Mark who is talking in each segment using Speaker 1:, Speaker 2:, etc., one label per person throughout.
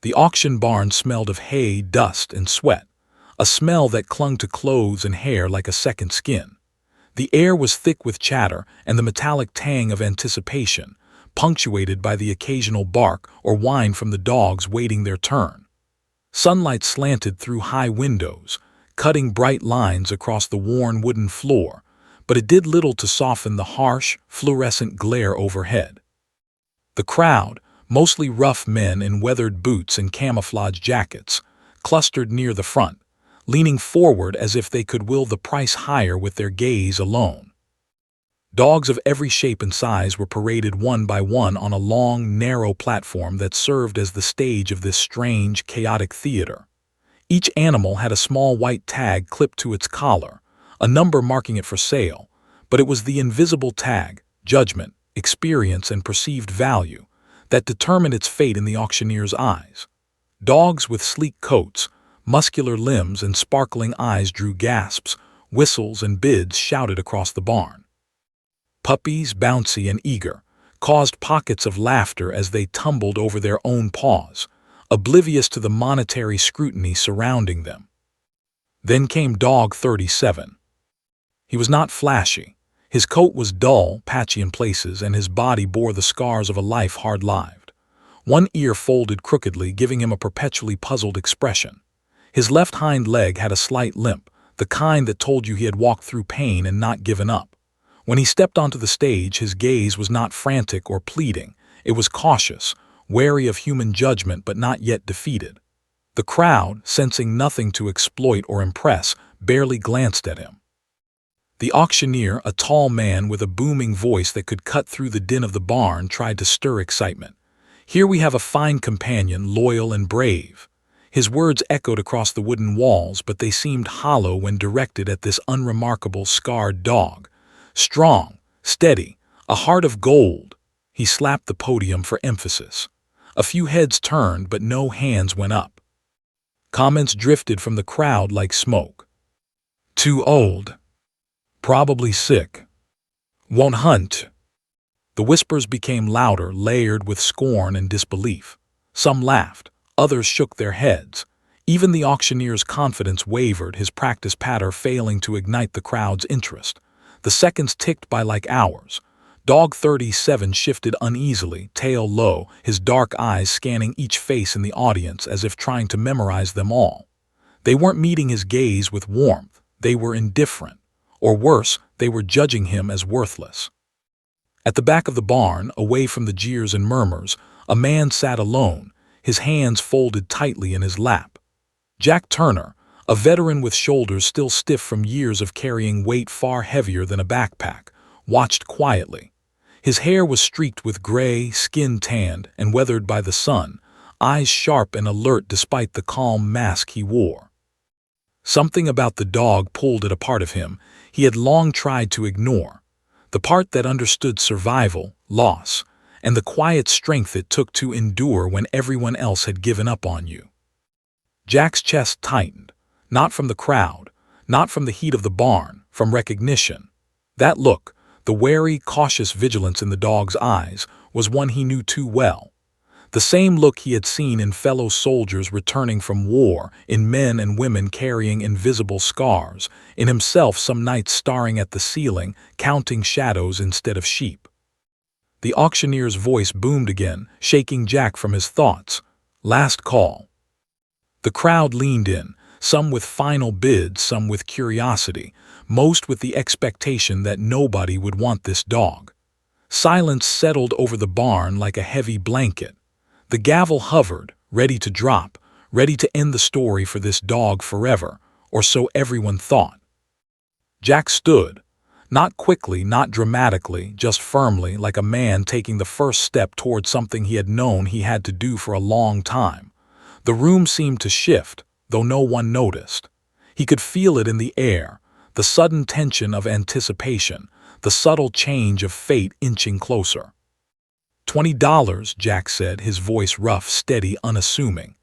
Speaker 1: The auction barn smelled of hay, dust, and sweat, a smell that clung to clothes and hair like a second skin. The air was thick with chatter and the metallic tang of anticipation, punctuated by the occasional bark or whine from the dogs waiting their turn. Sunlight slanted through high windows, cutting bright lines across the worn wooden floor, but it did little to soften the harsh, fluorescent glare overhead. The crowd, mostly rough men in weathered boots and camouflage jackets, clustered near the front, leaning forward as if they could will the price higher with their gaze alone. Dogs of every shape and size were paraded one by one on a long, narrow platform that served as the stage of this strange, chaotic theater. Each animal had a small white tag clipped to its collar, a number marking it for sale, but it was the invisible tag, judgment, experience, and perceived value, that determined its fate in the auctioneer's eyes. Dogs with sleek coats, muscular limbs, and sparkling eyes drew gasps, whistles, and bids shouted across the barn. Puppies, bouncy and eager, caused pockets of laughter as they tumbled over their own paws, oblivious to the monetary scrutiny surrounding them. Then came Dog 37. He was not flashy. His coat was dull, patchy in places, and his body bore the scars of a life hard-lived. One ear folded crookedly, giving him a perpetually puzzled expression. His left hind leg had a slight limp, the kind that told you he had walked through pain and not given up. When he stepped onto the stage, his gaze was not frantic or pleading. It was cautious, wary of human judgment but not yet defeated. The crowd, sensing nothing to exploit or impress, barely glanced at him. The auctioneer, a tall man with a booming voice that could cut through the din of the barn, tried to stir excitement. "Here we have a fine companion, loyal and brave." His words echoed across the wooden walls, but they seemed hollow when directed at this unremarkable, scarred dog. Strong, steady, a heart of gold. He slapped the podium for emphasis. A few heads turned, but no hands went up. Comments drifted from the crowd like smoke. "Too old. Probably sick. Won't hunt." The whispers became louder, layered with scorn and disbelief. Some laughed, others shook their heads. Even the auctioneer's confidence wavered, his practice patter failing to ignite the crowd's interest. The seconds ticked by like hours. Dog 37 shifted uneasily, tail low, his dark eyes scanning each face in the audience as if trying to memorize them all. They weren't meeting his gaze with warmth, they were indifferent. Or worse, they were judging him as worthless. At the back of the barn, away from the jeers and murmurs, a man sat alone, his hands folded tightly in his lap. Jack Turner, a veteran with shoulders still stiff from years of carrying weight far heavier than a backpack, watched quietly. His hair was streaked with gray, skin tanned and weathered by the sun, eyes sharp and alert despite the calm mask he wore. Something about the dog pulled at a part of him he had long tried to ignore, the part that understood survival, loss, and the quiet strength it took to endure when everyone else had given up on you. Jack's chest tightened, not from the crowd, not from the heat of the barn, from recognition. That look, the wary, cautious vigilance in the dog's eyes, was one he knew too well. The same look he had seen in fellow soldiers returning from war, in men and women carrying invisible scars, in himself some nights staring at the ceiling, counting shadows instead of sheep. The auctioneer's voice boomed again, shaking Jack from his thoughts. "Last call." The crowd leaned in, some with final bids, some with curiosity, most with the expectation that nobody would want this dog. Silence settled over the barn like a heavy blanket. The gavel hovered, ready to drop, ready to end the story for this dog forever, or so everyone thought. Jack stood, not quickly, not dramatically, just firmly, like a man taking the first step toward something he had known he had to do for a long time. The room seemed to shift, though no one noticed. He could feel it in the air, the sudden tension of anticipation, the subtle change of fate inching closer. $20, Jack said, his voice rough, steady, unassuming.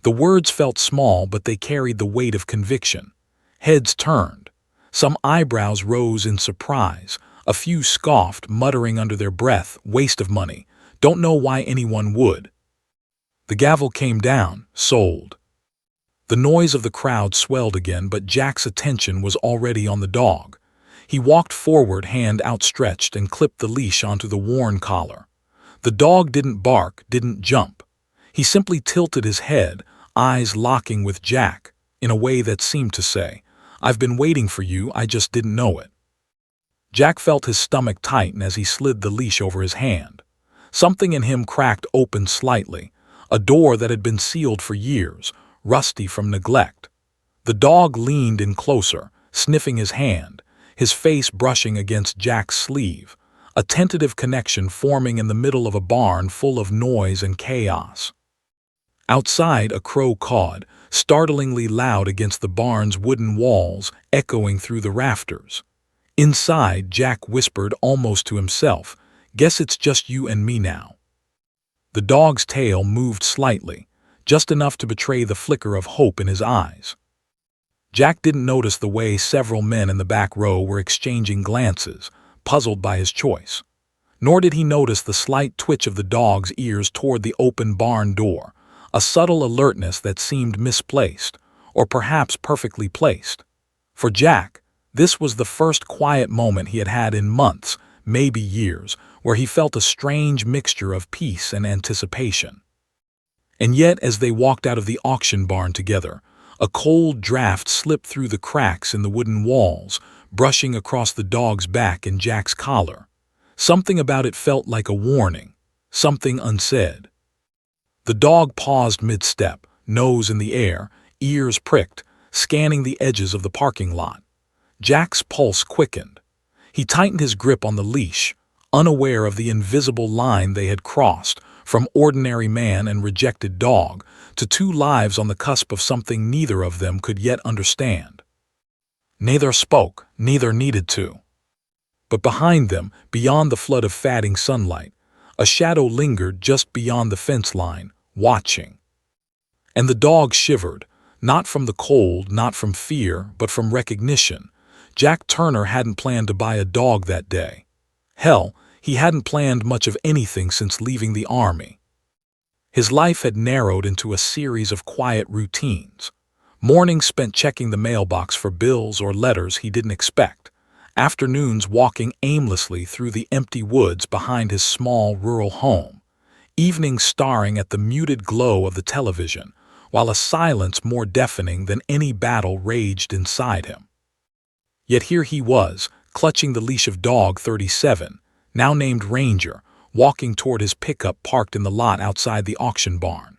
Speaker 1: The words felt small, but they carried the weight of conviction. Heads turned. Some eyebrows rose in surprise. A few scoffed, muttering under their breath, "Waste of money. Don't know why anyone would." The gavel came down, sold. The noise of the crowd swelled again, but Jack's attention was already on the dog. He walked forward, hand outstretched, and clipped the leash onto the worn collar. The dog didn't bark, didn't jump. He simply tilted his head, eyes locking with Jack, in a way that seemed to say, "I've been waiting for you, I just didn't know it." Jack felt his stomach tighten as he slid the leash over his hand. Something in him cracked open slightly, a door that had been sealed for years, rusty from neglect. The dog leaned in closer, sniffing his hand, his face brushing against Jack's sleeve, a tentative connection forming in the middle of a barn full of noise and chaos. Outside, a crow cawed, startlingly loud against the barn's wooden walls, echoing through the rafters. Inside, Jack whispered almost to himself, "Guess it's just you and me now." The dog's tail moved slightly, just enough to betray the flicker of hope in his eyes. Jack didn't notice the way several men in the back row were exchanging glances, puzzled by his choice. Nor did he notice the slight twitch of the dog's ears toward the open barn door, a subtle alertness that seemed misplaced, or perhaps perfectly placed. For Jack, this was the first quiet moment he had had in months, maybe years, where he felt a strange mixture of peace and anticipation. And yet, as they walked out of the auction barn together, a cold draft slipped through the cracks in the wooden walls, brushing across the dog's back and Jack's collar. Something about it felt like a warning, something unsaid. The dog paused mid-step, nose in the air, ears pricked, scanning the edges of the parking lot. Jack's pulse quickened. He tightened his grip on the leash, unaware of the invisible line they had crossed, from ordinary man and rejected dog to two lives on the cusp of something neither of them could yet understand. Neither spoke, neither needed to. But behind them, beyond the flood of fading sunlight, a shadow lingered just beyond the fence line, watching. And the dog shivered, not from the cold, not from fear, but from recognition. Jack Turner hadn't planned to buy a dog that day. Hell, he hadn't planned much of anything since leaving the army. His life had narrowed into a series of quiet routines. Mornings spent checking the mailbox for bills or letters he didn't expect. Afternoons walking aimlessly through the empty woods behind his small rural home. Evenings staring at the muted glow of the television, while a silence more deafening than any battle raged inside him. Yet here he was, clutching the leash of dog 37, now named Ranger, walking toward his pickup parked in the lot outside the auction barn.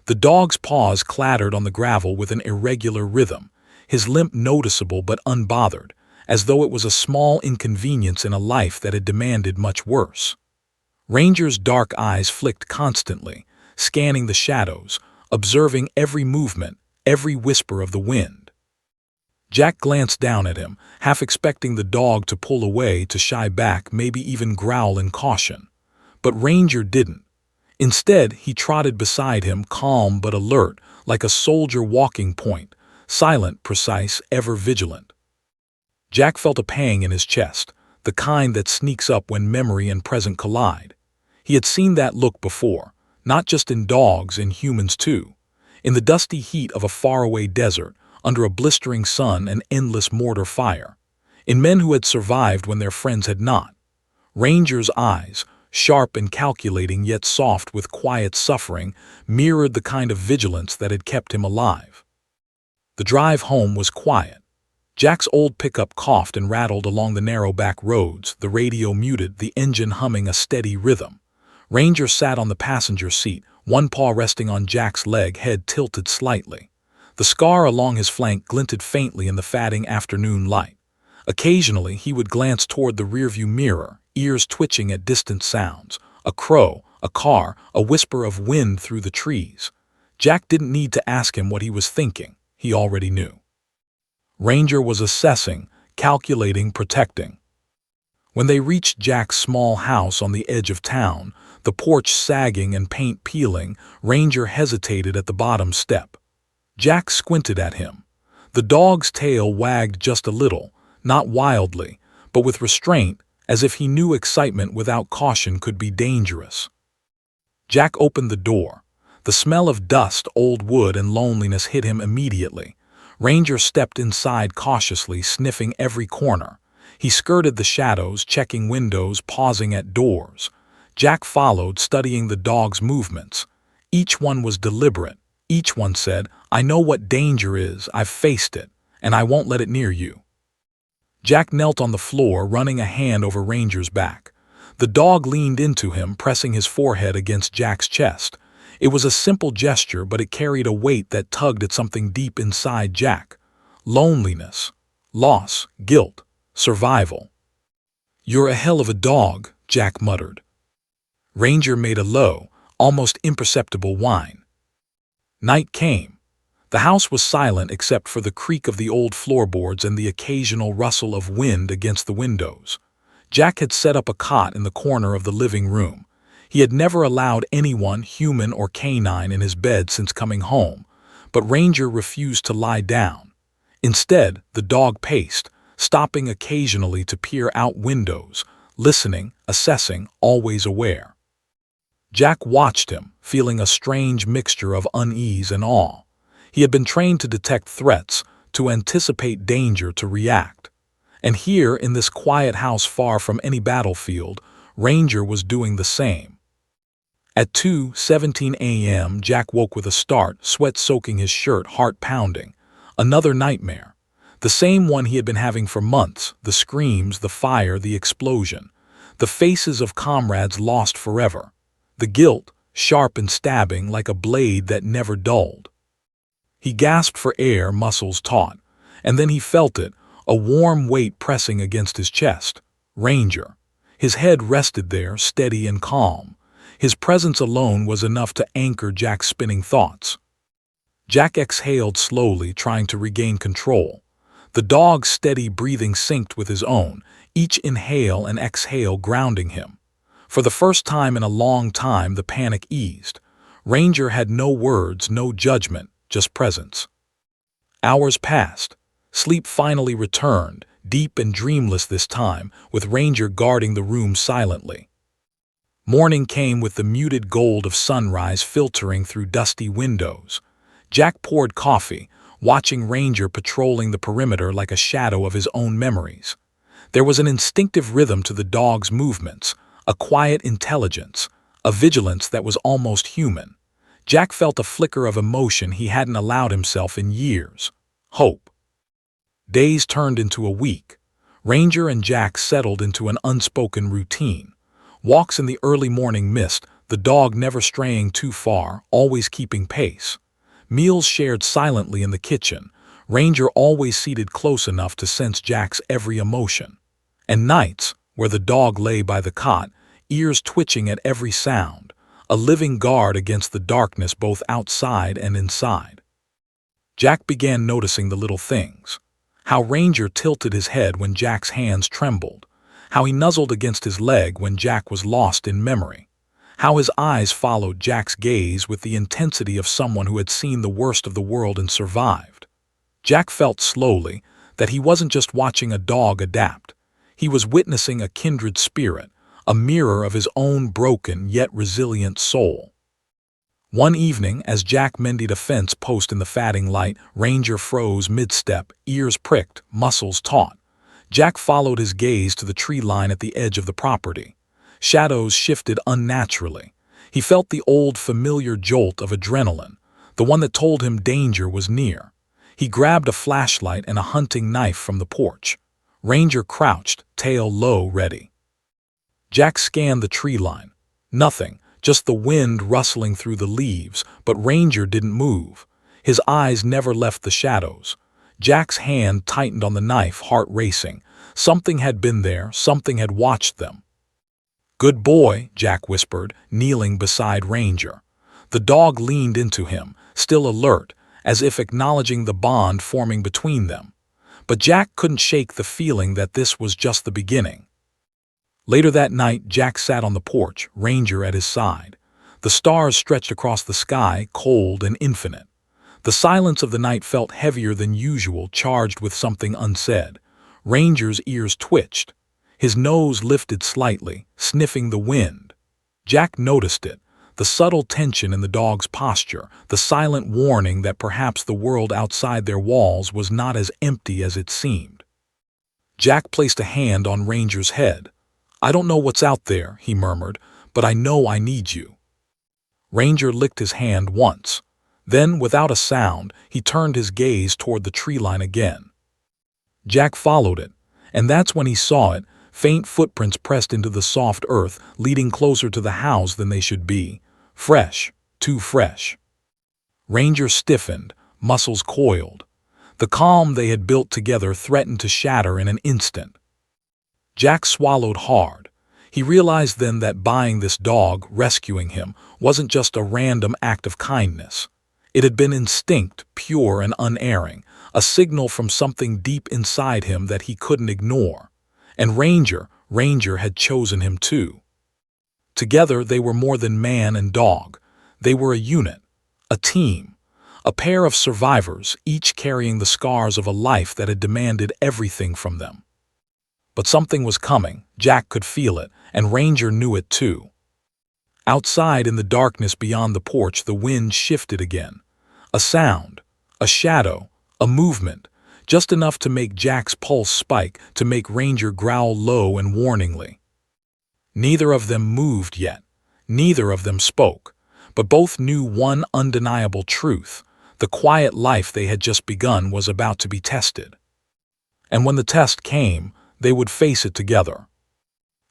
Speaker 1: The dog's paws clattered on the gravel with an irregular rhythm, his limp noticeable but unbothered, as though it was a small inconvenience in a life that had demanded much worse. Ranger's dark eyes flicked constantly, scanning the shadows, observing every movement, every whisper of the wind. Jack glanced down at him, half expecting the dog to pull away, to shy back, maybe even growl in caution. But Ranger didn't. Instead, he trotted beside him, calm but alert, like a soldier walking point, silent, precise, ever vigilant. Jack felt a pang in his chest, the kind that sneaks up when memory and present collide. He had seen that look before, not just in dogs, in humans too. In the dusty heat of a faraway desert, under a blistering sun and endless mortar fire. In men who had survived when their friends had not. Ranger's eyes, sharp and calculating yet soft with quiet suffering, mirrored the kind of vigilance that had kept him alive. The drive home was quiet. Jack's old pickup coughed and rattled along the narrow back roads, the radio muted, the engine humming a steady rhythm. Ranger sat on the passenger seat, one paw resting on Jack's leg, head tilted slightly. The scar along his flank glinted faintly in the fading afternoon light. Occasionally, he would glance toward the rearview mirror, ears twitching at distant sounds. A crow, a car, a whisper of wind through the trees. Jack didn't need to ask him what he was thinking. He already knew. Ranger was assessing, calculating, protecting. When they reached Jack's small house on the edge of town, the porch sagging and paint peeling, Ranger hesitated at the bottom step. Jack squinted at him. The dog's tail wagged just a little, not wildly, but with restraint, as if he knew excitement without caution could be dangerous. Jack opened the door. The smell of dust, old wood, and loneliness hit him immediately. Ranger stepped inside cautiously, sniffing every corner. He skirted the shadows, checking windows, pausing at doors. Jack followed, studying the dog's movements. Each one was deliberate. Each one said, "I know what danger is, I've faced it, and I won't let it near you." Jack knelt on the floor, running a hand over Ranger's back. The dog leaned into him, pressing his forehead against Jack's chest. It was a simple gesture, but it carried a weight that tugged at something deep inside Jack. Loneliness, loss, guilt, survival. "You're a hell of a dog," Jack muttered. Ranger made a low, almost imperceptible whine. Night came. The house was silent except for the creak of the old floorboards and the occasional rustle of wind against the windows. Jack had set up a cot in the corner of the living room. He had never allowed anyone, human or canine, in his bed since coming home, but Ranger refused to lie down. Instead, the dog paced, stopping occasionally to peer out windows, listening, assessing, always aware. Jack watched him, feeling a strange mixture of unease and awe. He had been trained to detect threats, to anticipate danger, to react. And here, in this quiet house far from any battlefield, Ranger was doing the same. At 2:17 a.m., Jack woke with a start, sweat soaking his shirt, heart pounding. Another nightmare. The same one he had been having for months, the screams, the fire, the explosion. The faces of comrades lost forever. The guilt, sharp and stabbing like a blade that never dulled. He gasped for air, muscles taut. And then he felt it, a warm weight pressing against his chest. Ranger. His head rested there, steady and calm. His presence alone was enough to anchor Jack's spinning thoughts. Jack exhaled slowly, trying to regain control. The dog's steady breathing synced with his own, each inhale and exhale grounding him. For the first time in a long time, the panic eased. Ranger had no words, no judgment, just presence. Hours passed. Sleep finally returned, deep and dreamless this time, with Ranger guarding the room silently. Morning came with the muted gold of sunrise filtering through dusty windows. Jack poured coffee, watching Ranger patrolling the perimeter like a shadow of his own memories. There was an instinctive rhythm to the dog's movements, a quiet intelligence, a vigilance that was almost human. Jack felt a flicker of emotion he hadn't allowed himself in years. Hope. Days turned into a week. Ranger and Jack settled into an unspoken routine. Walks in the early morning mist, the dog never straying too far, always keeping pace. Meals shared silently in the kitchen, Ranger always seated close enough to sense Jack's every emotion. And nights, where the dog lay by the cot, ears twitching at every sound, a living guard against the darkness both outside and inside. Jack began noticing the little things. How Ranger tilted his head when Jack's hands trembled. How he nuzzled against his leg when Jack was lost in memory. How his eyes followed Jack's gaze with the intensity of someone who had seen the worst of the world and survived. Jack felt slowly that he wasn't just watching a dog adapt. He was witnessing a kindred spirit, a mirror of his own broken yet resilient soul. One evening, as Jack mended a fence post in the fading light, Ranger froze mid-step, ears pricked, muscles taut. Jack followed his gaze to the tree line at the edge of the property. Shadows shifted unnaturally. He felt the old familiar jolt of adrenaline, the one that told him danger was near. He grabbed a flashlight and a hunting knife from the porch. Ranger crouched, tail low, ready. Jack scanned the tree line. Nothing, just the wind rustling through the leaves, but Ranger didn't move. His eyes never left the shadows. Jack's hand tightened on the knife, heart racing. Something had been there, something had watched them. "Good boy," Jack whispered, kneeling beside Ranger. The dog leaned into him, still alert, as if acknowledging the bond forming between them. But Jack couldn't shake the feeling that this was just the beginning. Later that night, Jack sat on the porch, Ranger at his side. The stars stretched across the sky, cold and infinite. The silence of the night felt heavier than usual, charged with something unsaid. Ranger's ears twitched. His nose lifted slightly, sniffing the wind. Jack noticed it, the subtle tension in the dog's posture, the silent warning that perhaps the world outside their walls was not as empty as it seemed. Jack placed a hand on Ranger's head. "I don't know what's out there," he murmured, "but I know I need you." Ranger licked his hand once. Then, without a sound, he turned his gaze toward the tree line again. Jack followed it, and that's when he saw it, faint footprints pressed into the soft earth, leading closer to the house than they should be. Fresh, too fresh. Ranger stiffened, muscles coiled. The calm they had built together threatened to shatter in an instant. Jack swallowed hard. He realized then that buying this dog, rescuing him, wasn't just a random act of kindness. It had been instinct, pure and unerring, a signal from something deep inside him that he couldn't ignore. And Ranger had chosen him too. Together they were more than man and dog. They were a unit, a team, a pair of survivors, each carrying the scars of a life that had demanded everything from them. But something was coming. Jack could feel it, and Ranger knew it too. Outside in the darkness beyond the porch, the wind shifted again. A sound, a shadow, a movement, just enough to make Jack's pulse spike, to make Ranger growl low and warningly. Neither of them moved yet. Neither of them spoke. But both knew one undeniable truth. The quiet life they had just begun was about to be tested. And when the test came, they would face it together.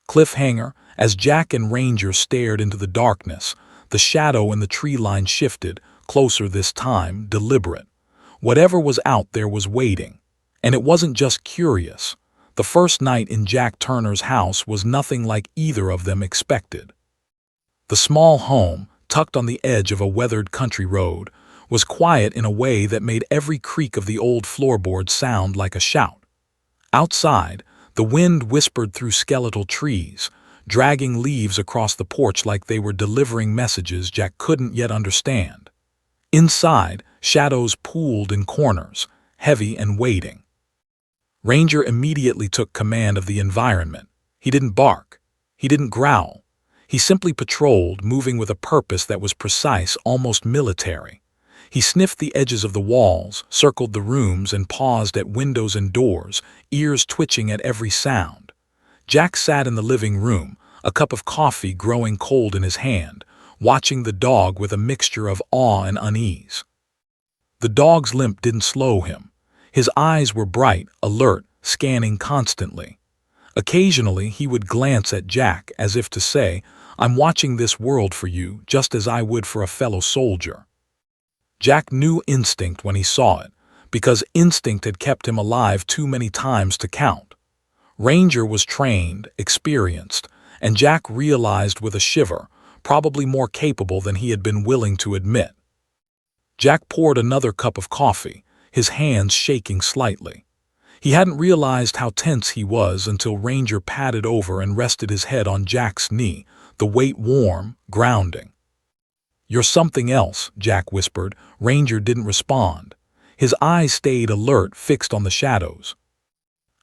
Speaker 1: Cliffhanger, as Jack and Ranger stared into the darkness, the shadow in the tree line shifted, closer this time, deliberate. Whatever was out there was waiting. And it wasn't just curious. The first night in Jack Turner's house was nothing like either of them expected. The small home, tucked on the edge of a weathered country road, was quiet in a way that made every creak of the old floorboard sound like a shout. Outside, the wind whispered through skeletal trees, dragging leaves across the porch like they were delivering messages Jack couldn't yet understand. Inside, shadows pooled in corners, heavy and waiting. Ranger immediately took command of the environment. He didn't bark. He didn't growl. He simply patrolled, moving with a purpose that was precise, almost military. He sniffed the edges of the walls, circled the rooms, and paused at windows and doors, ears twitching at every sound. Jack sat in the living room, a cup of coffee growing cold in his hand, watching the dog with a mixture of awe and unease. The dog's limp didn't slow him. His eyes were bright, alert, scanning constantly. Occasionally, he would glance at Jack as if to say, "I'm watching this world for you, just as I would for a fellow soldier." Jack knew instinct when he saw it, because instinct had kept him alive too many times to count. Ranger was trained, experienced, and Jack realized with a shiver, probably more capable than he had been willing to admit. Jack poured another cup of coffee, his hands shaking slightly. He hadn't realized how tense he was until Ranger padded over and rested his head on Jack's knee, the weight warm, grounding. "You're something else," Jack whispered. Ranger didn't respond. His eyes stayed alert, fixed on the shadows.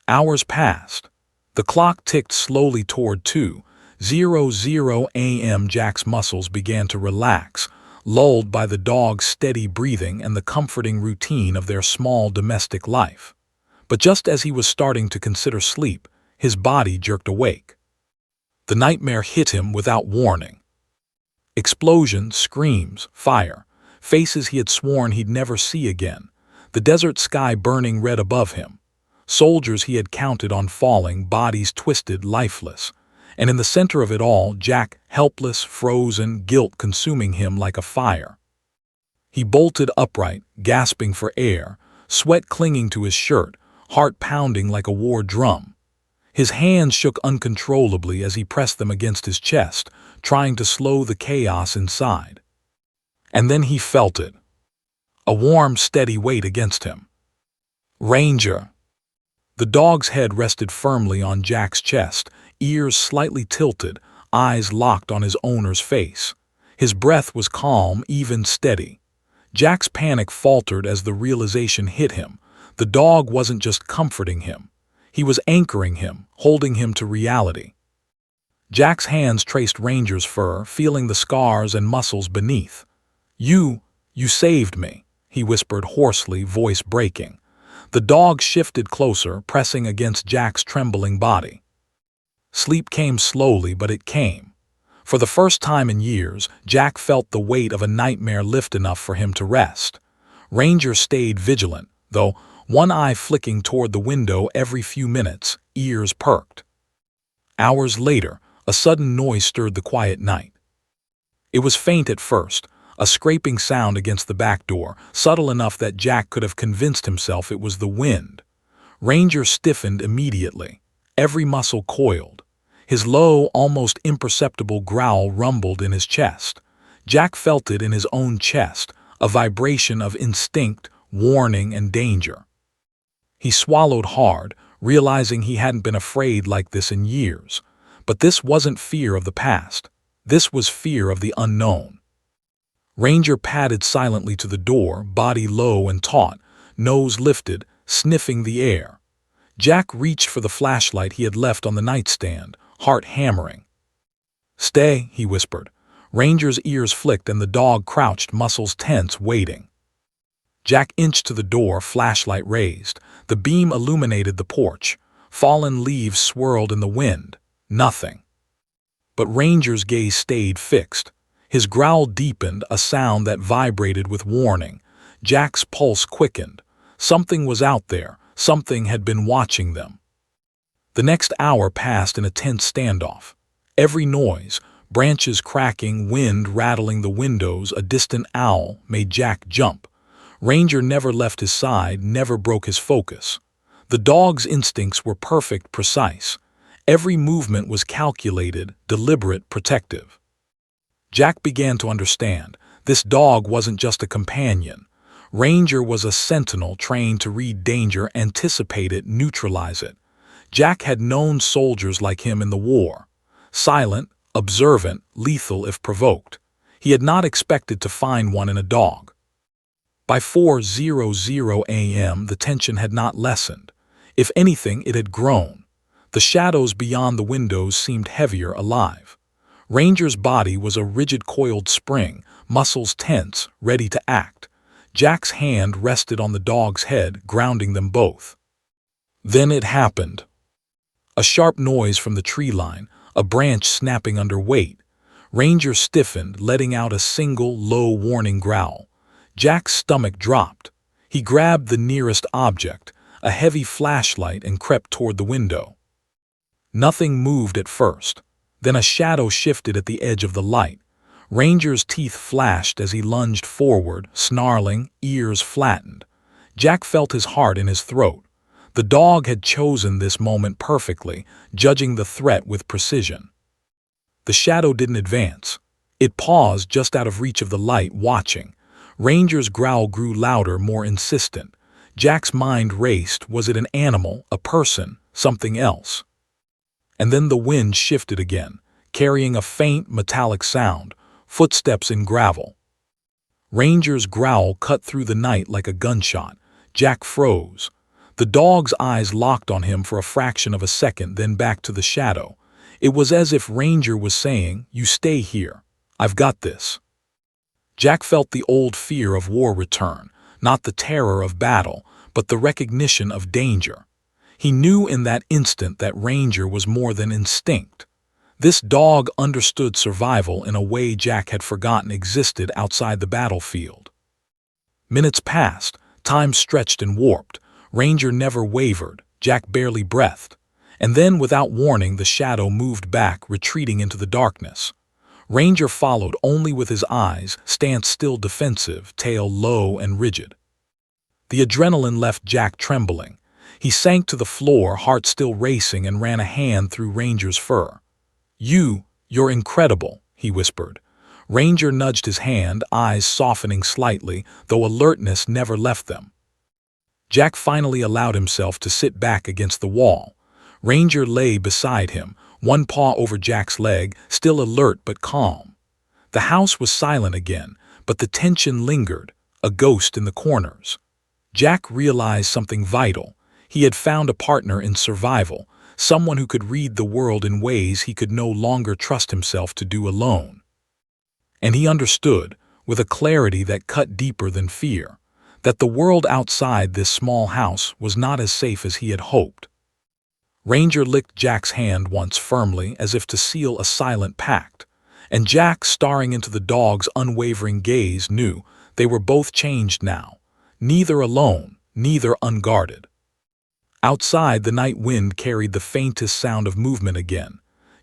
Speaker 1: Hours passed. The clock ticked slowly toward 2:00 a.m. Jack's muscles began to relax, lulled by the dog's steady breathing and the comforting routine of their small domestic life. But just as he was starting to consider sleep, his body jerked awake. The nightmare hit him without warning. Explosions, screams, fire, faces he had sworn he'd never see again, the desert sky burning red above him, soldiers he had counted on falling, bodies twisted, lifeless, and in the center of it all, Jack, helpless, frozen, guilt consuming him like a fire. He bolted upright, gasping for air, sweat clinging to his shirt, heart pounding like a war drum. His hands shook uncontrollably as he pressed them against his chest, trying to slow the chaos inside. And then he felt it. A warm, steady weight against him. Ranger. The dog's head rested firmly on Jack's chest, ears slightly tilted, eyes locked on his owner's face. His breath was calm, even steady. Jack's panic faltered as the realization hit him. The dog wasn't just comforting him. He was anchoring him, holding him to reality. Jack's hands traced Ranger's fur, feeling the scars and muscles beneath. You saved me," he whispered hoarsely, voice breaking. The dog shifted closer, pressing against Jack's trembling body. Sleep came slowly, but it came. For the first time in years, Jack felt the weight of a nightmare lift enough for him to rest. Ranger stayed vigilant, though, one eye flicking toward the window every few minutes, ears perked. Hours later, a sudden noise stirred the quiet night. It was faint at first, a scraping sound against the back door, subtle enough that Jack could have convinced himself it was the wind. Ranger stiffened immediately, every muscle coiled. His low, almost imperceptible growl rumbled in his chest. Jack felt it in his own chest, a vibration of instinct, warning, and danger. He swallowed hard, realizing he hadn't been afraid like this in years. But this wasn't fear of the past. This was fear of the unknown. Ranger padded silently to the door, body low and taut, nose lifted, sniffing the air. Jack reached for the flashlight he had left on the nightstand, heart hammering. "Stay," he whispered. Ranger's ears flicked and the dog crouched, muscles tense, waiting. Jack inched to the door, flashlight raised. The beam illuminated the porch. Fallen leaves swirled in the wind. Nothing. But Ranger's gaze stayed fixed. His growl deepened, a sound that vibrated with warning. Jack's pulse quickened. Something was out there. Something had been watching them. The next hour passed in a tense standoff. Every noise, branches cracking, wind rattling the windows, a distant owl, made Jack jump. Ranger never left his side, never broke his focus. The dog's instincts were perfect, precise. Every movement was calculated, deliberate, protective. Jack began to understand. This dog wasn't just a companion. Ranger was a sentinel trained to read danger, anticipate it, neutralize it. Jack had known soldiers like him in the war. Silent, observant, lethal if provoked. He had not expected to find one in a dog. By 4:00 a.m., the tension had not lessened. If anything, it had grown. The shadows beyond the windows seemed heavier, alive. Ranger's body was a rigid coiled spring, muscles tense, ready to act. Jack's hand rested on the dog's head, grounding them both. Then it happened. A sharp noise from the tree line, a branch snapping under weight. Ranger stiffened, letting out a single, low warning growl. Jack's stomach dropped. He grabbed the nearest object, a heavy flashlight, and crept toward the window. Nothing moved at first. Then a shadow shifted at the edge of the light. Ranger's teeth flashed as he lunged forward, snarling, ears flattened. Jack felt his heart in his throat. The dog had chosen this moment perfectly, judging the threat with precision. The shadow didn't advance. It paused just out of reach of the light, watching. Ranger's growl grew louder, more insistent. Jack's mind raced. Was it an animal, a person, something else? And then the wind shifted again, carrying a faint, metallic sound, footsteps in gravel. Ranger's growl cut through the night like a gunshot. Jack froze. The dog's eyes locked on him for a fraction of a second, then back to the shadow. It was as if Ranger was saying, "You stay here. I've got this." Jack felt the old fear of war return, not the terror of battle, but the recognition of danger. He knew in that instant that Ranger was more than instinct. This dog understood survival in a way Jack had forgotten existed outside the battlefield. Minutes passed, time stretched and warped. Ranger never wavered, Jack barely breathed. And then, without warning, the shadow moved back, retreating into the darkness. Ranger followed only with his eyes, stance still defensive, tail low and rigid. The adrenaline left Jack trembling. He sank to the floor, heart still racing, and ran a hand through Ranger's fur. You're incredible," he whispered. Ranger nudged his hand, eyes softening slightly, though alertness never left them. Jack finally allowed himself to sit back against the wall. Ranger lay beside him, one paw over Jack's leg, still alert but calm. The house was silent again, but the tension lingered, a ghost in the corners. Jack realized something vital. He had found a partner in survival, someone who could read the world in ways he could no longer trust himself to do alone. And he understood, with a clarity that cut deeper than fear, that the world outside this small house was not as safe as he had hoped. Ranger licked Jack's hand once firmly as if to seal a silent pact, and Jack, staring into the dog's unwavering gaze, knew they were both changed now, neither alone, neither unguarded. Outside, the night wind carried the faintest sound of movement again.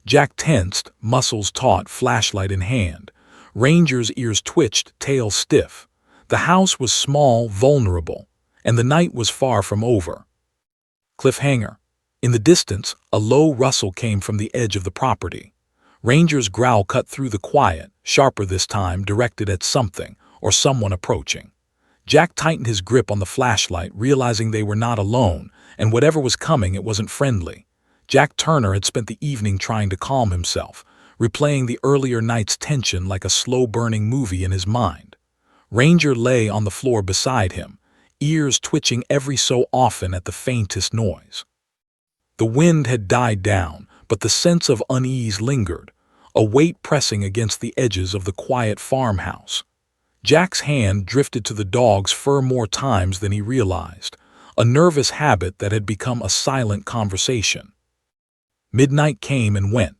Speaker 1: Jack tensed, muscles taut, flashlight in hand. Ranger's ears twitched, tail stiff. The house was small, vulnerable, and the night was far from over. Cliffhanger. In the distance, a low rustle came from the edge of the property. Ranger's growl cut through the quiet, sharper this time, directed at something or someone approaching. Jack tightened his grip on the flashlight, realizing they were not alone, and whatever was coming, it wasn't friendly. Jack Turner had spent the evening trying to calm himself, replaying the earlier night's tension like a slow-burning movie in his mind. Ranger lay on the floor beside him, ears twitching every so often at the faintest noise. The wind had died down, but the sense of unease lingered, a weight pressing against the edges of the quiet farmhouse. Jack's hand drifted to the dog's fur more times than he realized, a nervous habit that had become a silent conversation. Midnight came and went.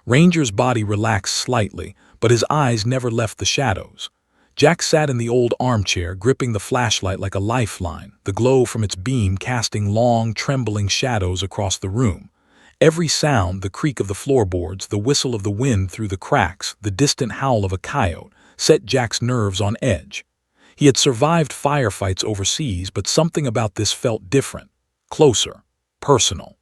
Speaker 1: Ranger's body relaxed slightly, but his eyes never left the shadows. Jack sat in the old armchair, gripping the flashlight like a lifeline, the glow from its beam casting long, trembling shadows across the room. Every sound, the creak of the floorboards, the whistle of the wind through the cracks, the distant howl of a coyote, set Jack's nerves on edge. He had survived firefights overseas, but something about this felt different, closer, personal.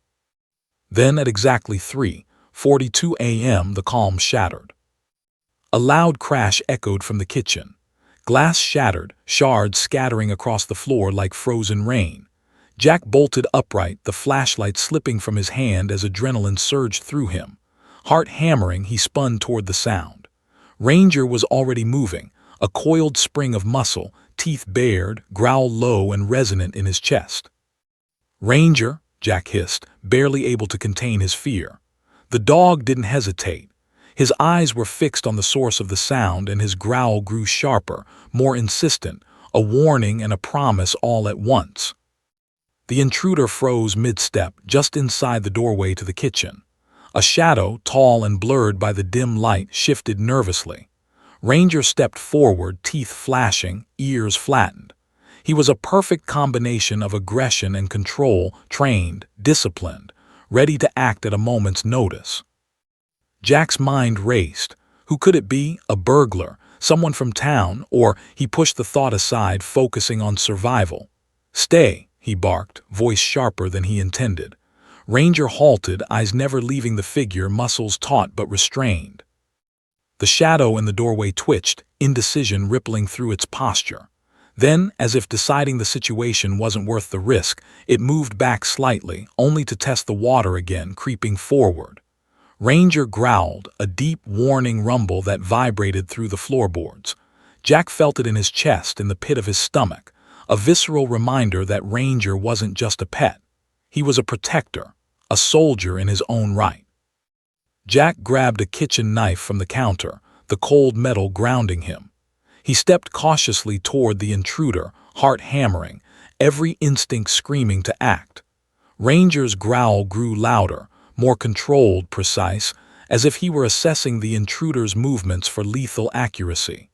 Speaker 1: Then at exactly 3:42 a.m. the calm shattered. A loud crash echoed from the kitchen. Glass shattered, shards scattering across the floor like frozen rain. Jack bolted upright, the flashlight slipping from his hand as adrenaline surged through him. Heart hammering, he spun toward the sound. Ranger was already moving, a coiled spring of muscle, teeth bared, growl low and resonant in his chest. "Ranger," Jack hissed, barely able to contain his fear. The dog didn't hesitate. His eyes were fixed on the source of the sound, and his growl grew sharper, more insistent, a warning and a promise all at once. The intruder froze mid-step, just inside the doorway to the kitchen. A shadow, tall and blurred by the dim light, shifted nervously. Ranger stepped forward, teeth flashing, ears flattened. He was a perfect combination of aggression and control, trained, disciplined, ready to act at a moment's notice. Jack's mind raced. Who could it be? A burglar, someone from town, or he pushed the thought aside, focusing on survival. "Stay," he barked, voice sharper than he intended. Ranger halted, eyes never leaving the figure, muscles taut but restrained. The shadow in the doorway twitched, indecision rippling through its posture. Then, as if deciding the situation wasn't worth the risk, it moved back slightly, only to test the water again, creeping forward. Ranger growled, a deep, warning rumble that vibrated through the floorboards. Jack felt it in his chest, in the pit of his stomach, a visceral reminder that Ranger wasn't just a pet. He was a protector, a soldier in his own right. Jack grabbed a kitchen knife from the counter, the cold metal grounding him. He stepped cautiously toward the intruder, heart hammering, every instinct screaming to act. Ranger's growl grew louder, more controlled, precise, as if he were assessing the intruder's movements for lethal accuracy.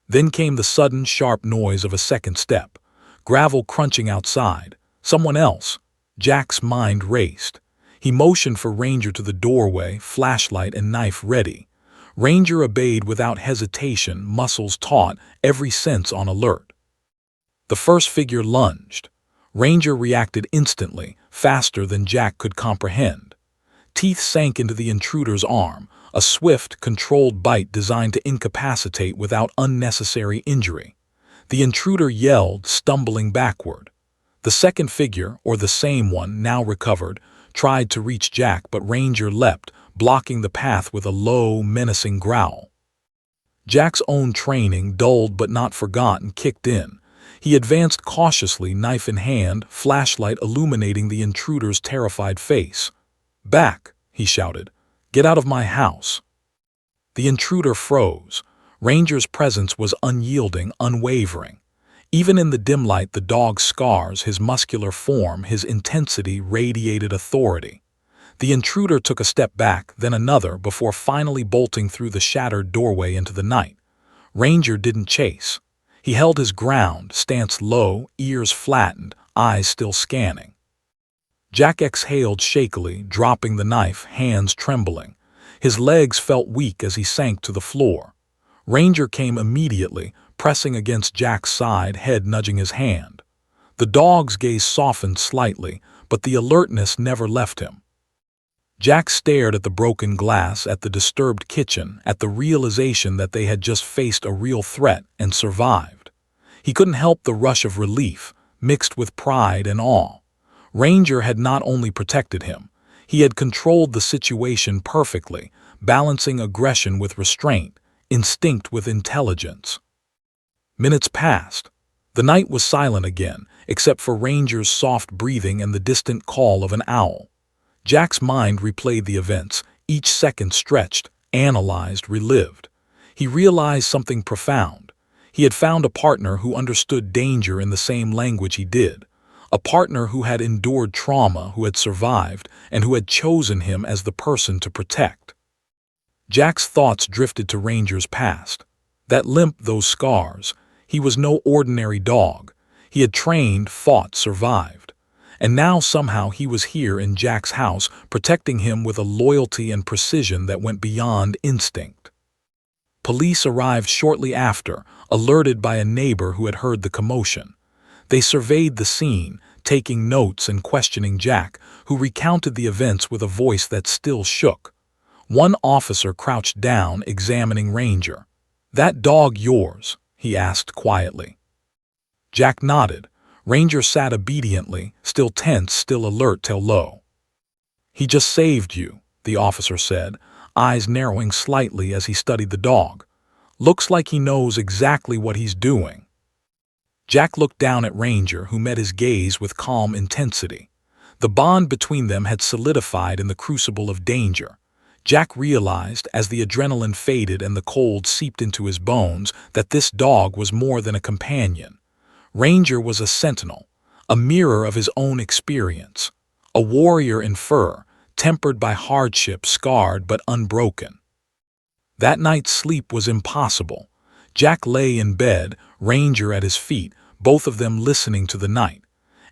Speaker 1: Then came the sudden, sharp noise of a second step, gravel crunching outside. Someone else. Jack's mind raced. He motioned for Ranger to the doorway, flashlight and knife ready. Ranger obeyed without hesitation, muscles taut, every sense on alert. The first figure lunged. Ranger reacted instantly, faster than Jack could comprehend. Teeth sank into the intruder's arm, a swift, controlled bite designed to incapacitate without unnecessary injury. The intruder yelled, stumbling backward. The second figure, or the same one, now recovered, tried to reach Jack, but Ranger leapt, blocking the path with a low, menacing growl. Jack's own training, dulled but not forgotten, kicked in. He advanced cautiously, knife in hand, flashlight illuminating the intruder's terrified face. "Back!" he shouted. "Get out of my house!" The intruder froze. Ranger's presence was unyielding, unwavering. Even in the dim light, the dog's scars, his muscular form, his intensity radiated authority. The intruder took a step back, then another, before finally bolting through the shattered doorway into the night. Ranger didn't chase. He held his ground, stance low, ears flattened, eyes still scanning. Jack exhaled shakily, dropping the knife, hands trembling. His legs felt weak as he sank to the floor. Ranger came immediately, pressing against Jack's side, head nudging his hand. The dog's gaze softened slightly, but the alertness never left him. Jack stared at the broken glass, at the disturbed kitchen, at the realization that they had just faced a real threat and survived. He couldn't help the rush of relief, mixed with pride and awe. Ranger had not only protected him, he had controlled the situation perfectly, balancing aggression with restraint, instinct with intelligence. Minutes passed. The night was silent again, except for Ranger's soft breathing and the distant call of an owl. Jack's mind replayed the events, each second stretched, analyzed, relived. He realized something profound. He had found a partner who understood danger in the same language he did. A partner who had endured trauma, who had survived, and who had chosen him as the person to protect. Jack's thoughts drifted to Ranger's past. That limp, those scars. He was no ordinary dog. He had trained, fought, survived. And now somehow he was here in Jack's house, protecting him with a loyalty and precision that went beyond instinct. Police arrived shortly after, alerted by a neighbor who had heard the commotion. They surveyed the scene, taking notes and questioning Jack, who recounted the events with a voice that still shook. One officer crouched down, examining Ranger. "That dog yours?" he asked quietly. Jack nodded. Ranger sat obediently, still tense, still alert till low. "He just saved you," the officer said, eyes narrowing slightly as he studied the dog. "Looks like he knows exactly what he's doing." Jack looked down at Ranger, who met his gaze with calm intensity. The bond between them had solidified in the crucible of danger. Jack realized, as the adrenaline faded and the cold seeped into his bones, that this dog was more than a companion. Ranger was a sentinel, a mirror of his own experience, a warrior in fur, tempered by hardship, scarred but unbroken. That night's sleep was impossible. Jack lay in bed, Ranger at his feet, both of them listening to the night.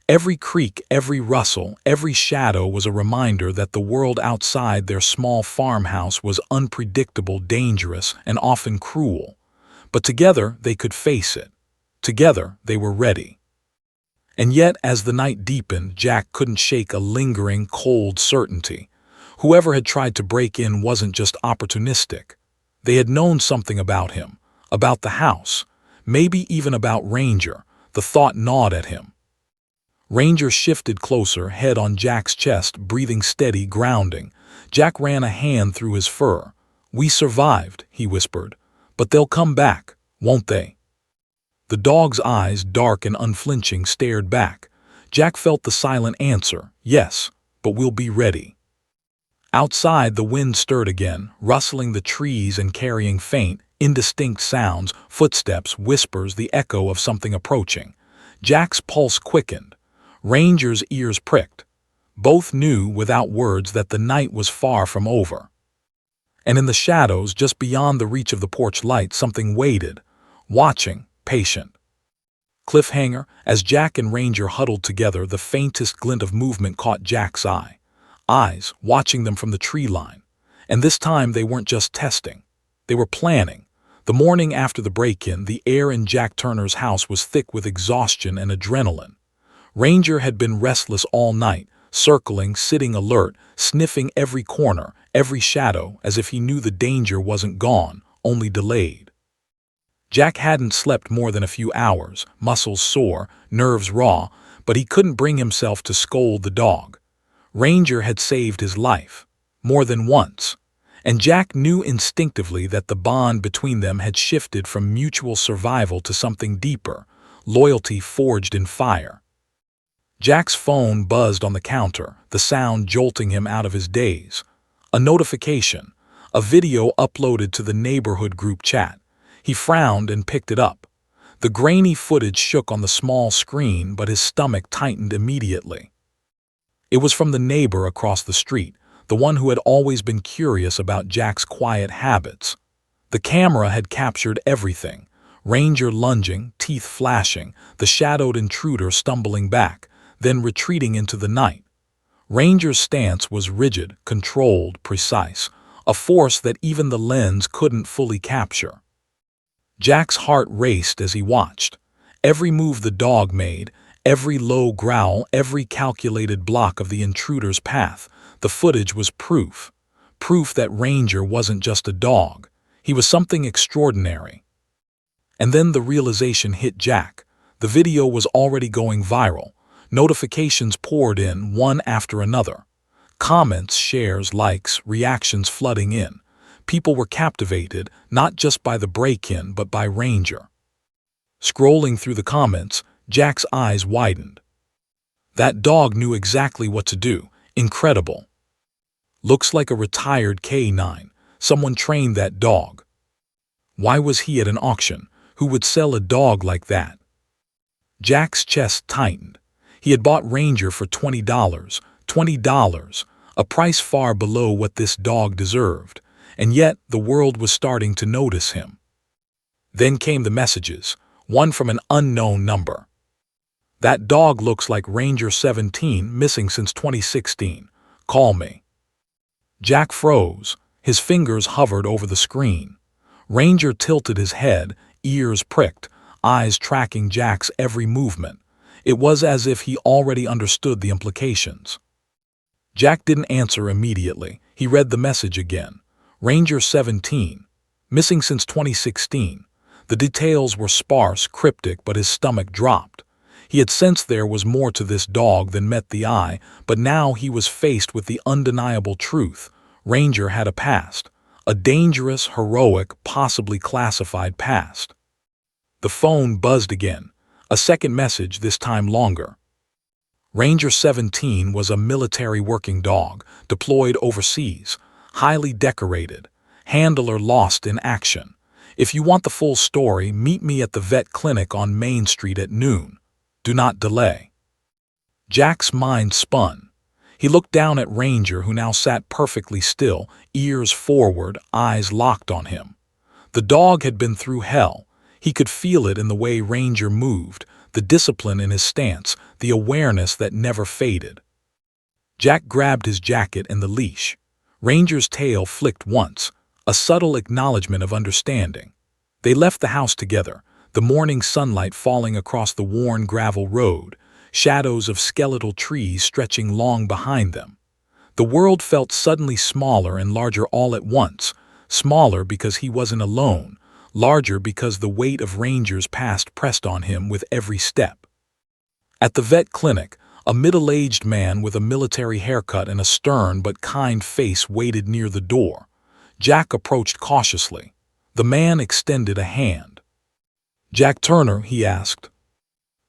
Speaker 1: Every creak, every rustle, every shadow was a reminder that the world outside their small farmhouse was unpredictable, dangerous, and often cruel. But together they could face it. Together they were ready. And yet, as the night deepened, Jack couldn't shake a lingering, cold certainty. Whoever had tried to break in wasn't just opportunistic. They had known something about him, about the house, maybe even about Ranger. The thought gnawed at him. Ranger shifted closer, head on Jack's chest, breathing steady, grounding. Jack ran a hand through his fur. "We survived," he whispered. "But they'll come back, won't they?" The dog's eyes, dark and unflinching, stared back. Jack felt the silent answer, "Yes, but we'll be ready." Outside, the wind stirred again, rustling the trees and carrying faint, indistinct sounds, footsteps, whispers, the echo of something approaching. Jack's pulse quickened. Ranger's ears pricked. Both knew, without words, that the night was far from over. And in the shadows, just beyond the reach of the porch light, something waited, watching, patient. Cliffhanger, as Jack and Ranger huddled together, the faintest glint of movement caught Jack's eye. Eyes, watching them from the tree line. And this time they weren't just testing. They were planning. The morning after the break-in, the air in Jack Turner's house was thick with exhaustion and adrenaline. Ranger had been restless all night, circling, sitting alert, sniffing every corner, every shadow, as if he knew the danger wasn't gone, only delayed. Jack hadn't slept more than a few hours, muscles sore, nerves raw, but he couldn't bring himself to scold the dog. Ranger had saved his life, more than once, and Jack knew instinctively that the bond between them had shifted from mutual survival to something deeper, loyalty forged in fire. Jack's phone buzzed on the counter, the sound jolting him out of his daze. A notification, a video uploaded to the neighborhood group chat. He frowned and picked it up. The grainy footage shook on the small screen, but his stomach tightened immediately. It was from the neighbor across the street, the one who had always been curious about Jack's quiet habits. The camera had captured everything. Ranger lunging, teeth flashing, the shadowed intruder stumbling back, then retreating into the night. Ranger's stance was rigid, controlled, precise, a force that even the lens couldn't fully capture. Jack's heart raced as he watched. Every move the dog made, every low growl, every calculated block of the intruder's path, the footage was proof. Proof that Ranger wasn't just a dog. He was something extraordinary. And then the realization hit Jack. The video was already going viral. Notifications poured in, one after another. Comments, shares, likes, reactions flooding in. People were captivated, not just by the break-in, but by Ranger. Scrolling through the comments, Jack's eyes widened. That dog knew exactly what to do. Incredible. Looks like a retired K9. Someone trained that dog. Why was he at an auction? Who would sell a dog like that? Jack's chest tightened. He had bought Ranger for $20. $20, a price far below what this dog deserved. And yet the world was starting to notice him. Then came the messages, one from an unknown number. That dog looks like Ranger 17, missing since 2016. Call me. Jack froze. His fingers hovered over the screen. Ranger tilted his head, ears pricked, eyes tracking Jack's every movement. It was as if he already understood the implications. Jack didn't answer immediately. He read the message again. Ranger 17, missing since 2016. The details were sparse, cryptic, but his stomach dropped. He had sensed there was more to this dog than met the eye, but now he was faced with the undeniable truth. Ranger had a past. A dangerous, heroic, possibly classified past. The phone buzzed again. A second message, this time longer. Ranger 17 was a military working dog, deployed overseas, highly decorated, handler lost in action. If you want the full story, meet me at the vet clinic on Main Street at noon. Do not delay. Jack's mind spun. He looked down at Ranger, who now sat perfectly still, ears forward, eyes locked on him. The dog had been through hell. He could feel it in the way Ranger moved, the discipline in his stance, the awareness that never faded. Jack grabbed his jacket and the leash. Ranger's tail flicked once, a subtle acknowledgement of understanding. They left the house together, the morning sunlight falling across the worn gravel road, shadows of skeletal trees stretching long behind them. The world felt suddenly smaller and larger all at once, smaller because he wasn't alone, larger because the weight of Ranger's past pressed on him with every step. At the vet clinic, a middle-aged man with a military haircut and a stern but kind face waited near the door. Jack approached cautiously. The man extended a hand. "Jack Turner?" he asked.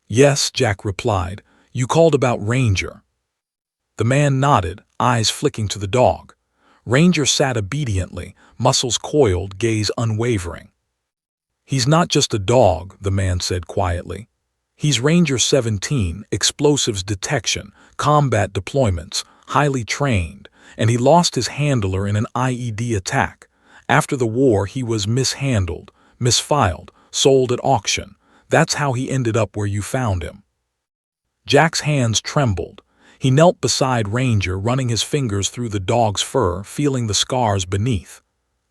Speaker 1: "Yes," Jack replied. "You called about Ranger." The man nodded, eyes flicking to the dog. Ranger sat obediently, muscles coiled, gaze unwavering. "He's not just a dog," the man said quietly. "He's Ranger 17, explosives detection, combat deployments, highly trained, and he lost his handler in an IED attack. After the war, he was mishandled, misfiled, sold at auction. That's how he ended up where you found him." Jack's hands trembled. He knelt beside Ranger, running his fingers through the dog's fur, feeling the scars beneath.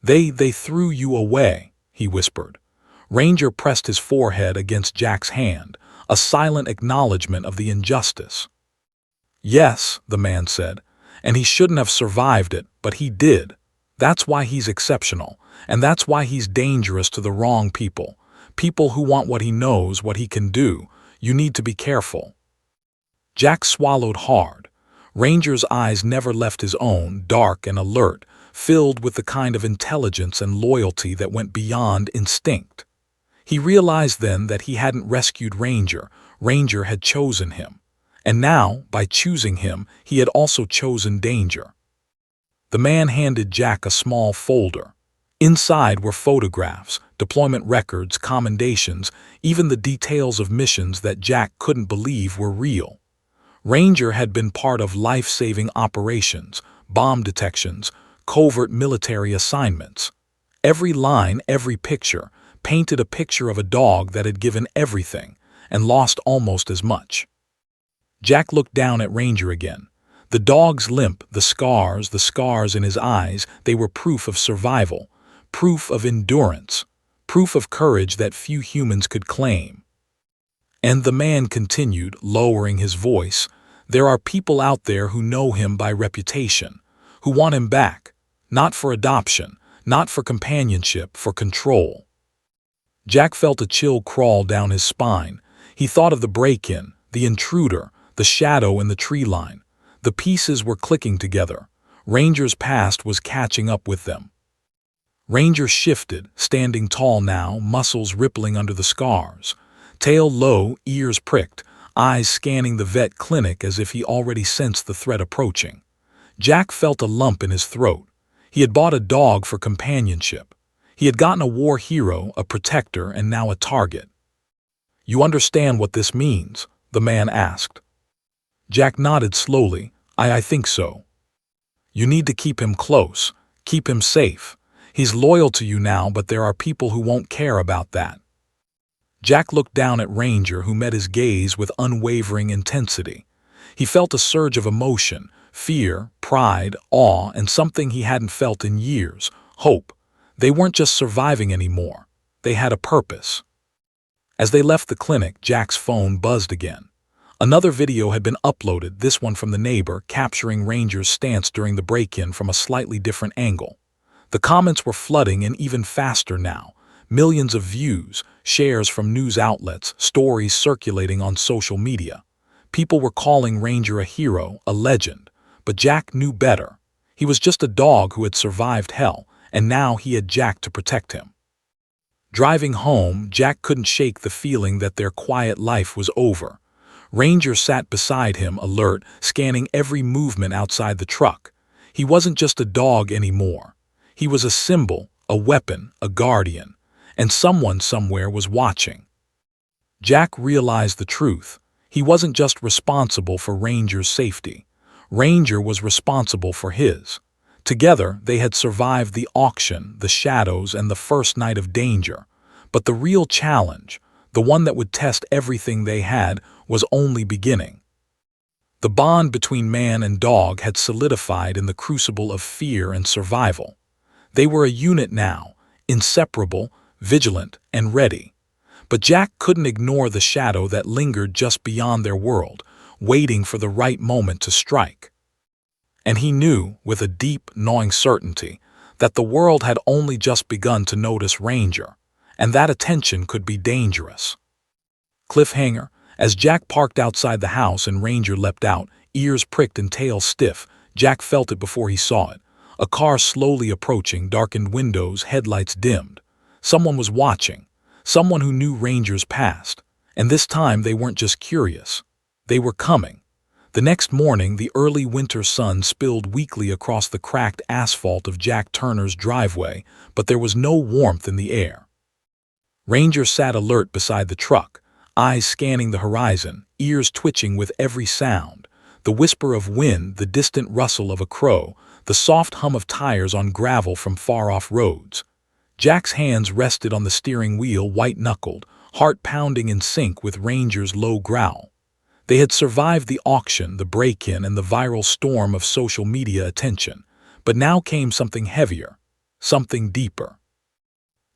Speaker 1: They threw you away," he whispered. Ranger pressed his forehead against Jack's hand, a silent acknowledgement of the injustice. "Yes," the man said, "and he shouldn't have survived it, but he did. That's why he's exceptional, and that's why he's dangerous to the wrong people. People who want what he knows, what he can do. You need to be careful." Jack swallowed hard. Ranger's eyes never left his own, dark and alert, filled with the kind of intelligence and loyalty that went beyond instinct. He realized then that he hadn't rescued Ranger. Ranger had chosen him. And now, by choosing him, he had also chosen danger. The man handed Jack a small folder. Inside were photographs, deployment records, commendations, even the details of missions that Jack couldn't believe were real. Ranger had been part of life-saving operations, bomb detections, covert military assignments. Every line, every picture, painted a picture of a dog that had given everything and lost almost as much. Jack looked down at Ranger again. The dog's limp, the scars in his eyes, they were proof of survival, proof of endurance, proof of courage that few humans could claim. And the man continued, lowering his voice, "There are people out there who know him by reputation, who want him back, not for adoption, not for companionship, for control." Jack felt a chill crawl down his spine. He thought of the break-in, the intruder, the shadow in the tree line. The pieces were clicking together. Ranger's past was catching up with them. Ranger shifted, standing tall now, muscles rippling under the scars. Tail low, ears pricked, eyes scanning the vet clinic as if he already sensed the threat approaching. Jack felt a lump in his throat. He had bought a dog for companionship. He had gotten a war hero, a protector, and now a target. "You understand what this means?" the man asked. Jack nodded slowly. I think so. "You need to keep him close, keep him safe. He's loyal to you now, but there are people who won't care about that." Jack looked down at Ranger, who met his gaze with unwavering intensity. He felt a surge of emotion, fear, pride, awe, and something he hadn't felt in years, hope. They weren't just surviving anymore. They had a purpose. As they left the clinic, Jack's phone buzzed again. Another video had been uploaded, this one from the neighbor, capturing Ranger's stance during the break-in from a slightly different angle. The comments were flooding and even faster now. Millions of views, shares from news outlets, stories circulating on social media. People were calling Ranger a hero, a legend. But Jack knew better. He was just a dog who had survived hell, and now he had Jack to protect him. Driving home, Jack couldn't shake the feeling that their quiet life was over. Ranger sat beside him, alert, scanning every movement outside the truck. He wasn't just a dog anymore. He was a symbol, a weapon, a guardian, and someone somewhere was watching. Jack realized the truth. He wasn't just responsible for Ranger's safety. Ranger was responsible for his. Together, they had survived the auction, the shadows, and the first night of danger. But the real challenge, the one that would test everything they had, was only beginning. The bond between man and dog had solidified in the crucible of fear and survival. They were a unit now, inseparable, vigilant, and ready. But Jack couldn't ignore the shadow that lingered just beyond their world, waiting for the right moment to strike. And he knew, with a deep, gnawing certainty, that the world had only just begun to notice Ranger, and that attention could be dangerous. Cliffhanger. As Jack parked outside the house and Ranger leapt out, ears pricked and tail stiff, Jack felt it before he saw it. A car slowly approaching, darkened windows, headlights dimmed. Someone was watching, someone who knew Ranger's past, and this time they weren't just curious. They were coming. The next morning, the early winter sun spilled weakly across the cracked asphalt of Jack Turner's driveway, but there was no warmth in the air. Ranger sat alert beside the truck, eyes scanning the horizon, ears twitching with every sound. The whisper of wind, the distant rustle of a crow, the soft hum of tires on gravel from far-off roads. Jack's hands rested on the steering wheel, white-knuckled, heart pounding in sync with Ranger's low growl. They had survived the auction, the break-in, and the viral storm of social media attention. But now came something heavier, something deeper.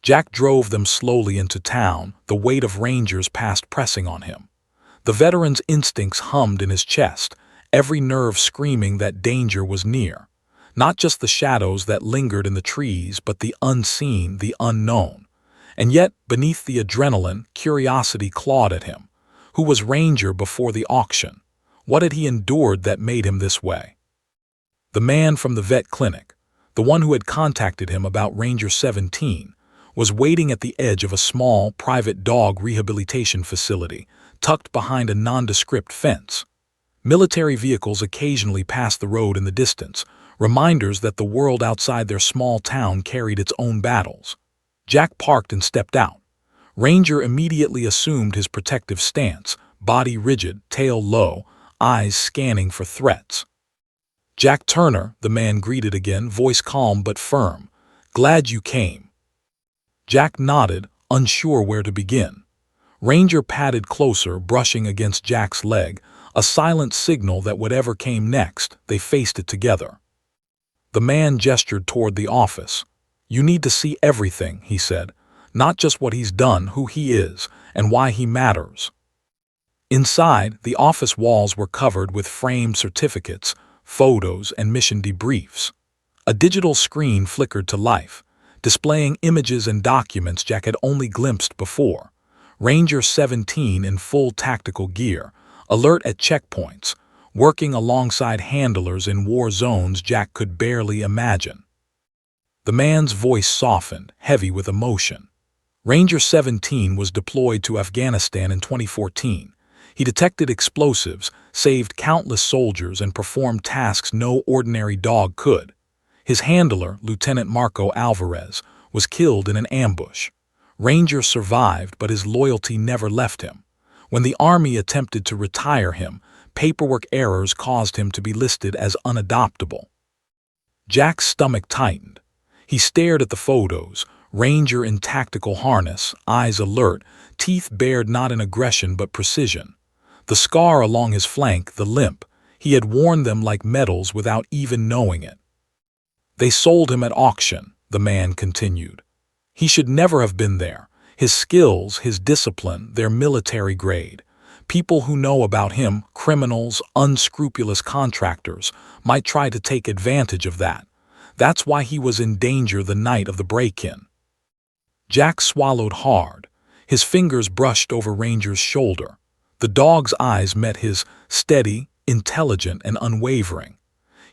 Speaker 1: Jack drove them slowly into town, the weight of Ranger's past pressing on him. The veteran's instincts hummed in his chest, every nerve screaming that danger was near. Not just the shadows that lingered in the trees, but the unseen, the unknown. And yet, beneath the adrenaline, curiosity clawed at him. Who was Ranger before the auction? What had he endured that made him this way? The man from the vet clinic, the one who had contacted him about Ranger 17, was waiting at the edge of a small, private dog rehabilitation facility, tucked behind a nondescript fence. Military vehicles occasionally passed the road in the distance, reminders that the world outside their small town carried its own battles. Jack parked and stepped out. Ranger immediately assumed his protective stance, body rigid, tail low, eyes scanning for threats. "Jack Turner," the man greeted again, voice calm but firm. "Glad you came." Jack nodded, unsure where to begin. Ranger padded closer, brushing against Jack's leg, a silent signal that whatever came next, they faced it together. The man gestured toward the office. "You need to see everything," he said. "Not just what he's done, who he is, and why he matters." Inside, the office walls were covered with framed certificates, photos, and mission debriefs. A digital screen flickered to life, displaying images and documents Jack had only glimpsed before. Ranger 17 in full tactical gear, alert at checkpoints, working alongside handlers in war zones Jack could barely imagine. The man's voice softened, heavy with emotion. Ranger 17 was deployed to Afghanistan in 2014. He detected explosives, saved countless soldiers, and performed tasks no ordinary dog could. His handler, Lieutenant Marco Alvarez, was killed in an ambush. Ranger survived, but his loyalty never left him. When the Army attempted to retire him, paperwork errors caused him to be listed as unadoptable. Jack's stomach tightened. He stared at the photos, Ranger in tactical harness, eyes alert, teeth bared not in aggression but precision. The scar along his flank, the limp, he had worn them like medals without even knowing it. "They sold him at auction," the man continued. "He should never have been there. His skills, his discipline, their military grade. People who know about him, criminals, unscrupulous contractors, might try to take advantage of that. That's why he was in danger the night of the break-in." Jack swallowed hard. His fingers brushed over Ranger's shoulder. The dog's eyes met his, steady, intelligent, and unwavering.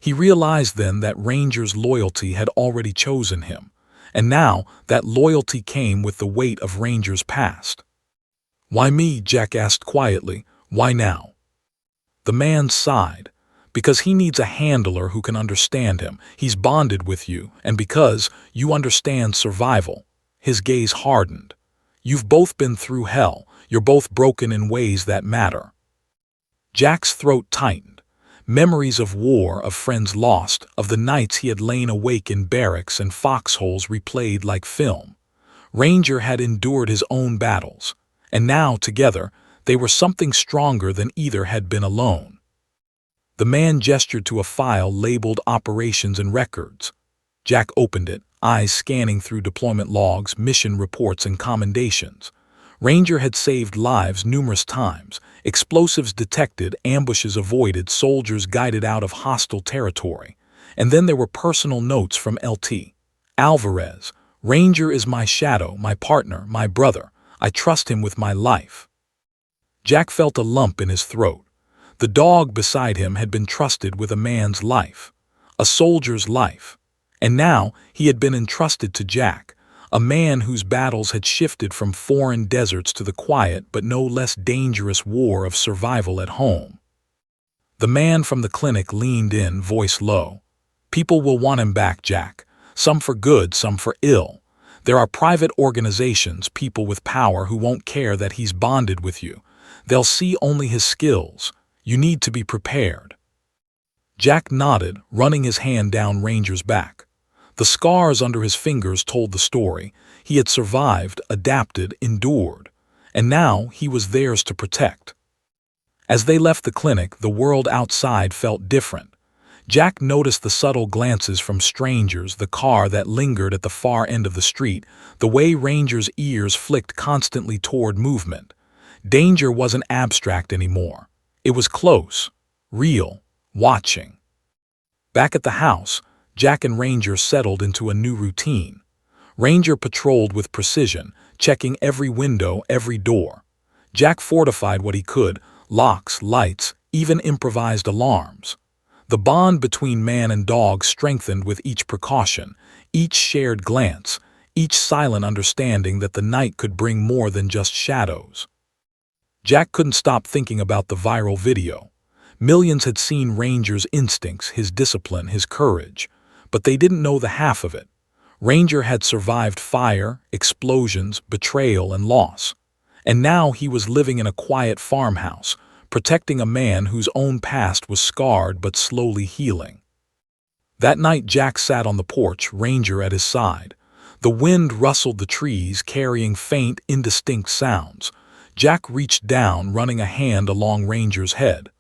Speaker 1: He realized then that Ranger's loyalty had already chosen him, and now that loyalty came with the weight of Ranger's past. "Why me?" Jack asked quietly. "Why now?" The man sighed. "Because he needs a handler who can understand him. He's bonded with you, and because you understand survival." His gaze hardened. "You've both been through hell. You're both broken in ways that matter." Jack's throat tightened. Memories of war, of friends lost, of the nights he had lain awake in barracks and foxholes replayed like film. Ranger had endured his own battles, and now, together, they were something stronger than either had been alone. The man gestured to a file labeled Operations and Records. Jack opened it, eyes scanning through deployment logs, mission reports, and commendations. Ranger had saved lives numerous times, explosives detected, ambushes avoided, soldiers guided out of hostile territory. And then there were personal notes from LT. "Alvarez, Ranger is my shadow, my partner, my brother. I trust him with my life." Jack felt a lump in his throat. The dog beside him had been trusted with a man's life, a soldier's life. And now he had been entrusted to Jack, a man whose battles had shifted from foreign deserts to the quiet but no less dangerous war of survival at home. The man from the clinic leaned in, voice low. "People will want him back, Jack. Some for good, some for ill. There are private organizations, people with power who won't care that he's bonded with you. They'll see only his skills. You need to be prepared." Jack nodded, running his hand down Ranger's back. The scars under his fingers told the story. He had survived, adapted, endured, and now he was theirs to protect. As they left the clinic, the world outside felt different. Jack noticed the subtle glances from strangers, the car that lingered at the far end of the street, the way Ranger's ears flicked constantly toward movement. Danger wasn't abstract anymore. It was close, real, watching. Back at the house, Jack and Ranger settled into a new routine. Ranger patrolled with precision, checking every window, every door. Jack fortified what he could, locks, lights, even improvised alarms. The bond between man and dog strengthened with each precaution, each shared glance, each silent understanding that the night could bring more than just shadows. Jack couldn't stop thinking about the viral video. Millions had seen Ranger's instincts, his discipline, his courage, but they didn't know the half of it. Ranger had survived fire, explosions, betrayal, and loss. And now he was living in a quiet farmhouse, protecting a man whose own past was scarred but slowly healing. That night Jack sat on the porch, Ranger at his side. The wind rustled the trees, carrying faint, indistinct sounds. Jack reached down, running a hand along Ranger's head.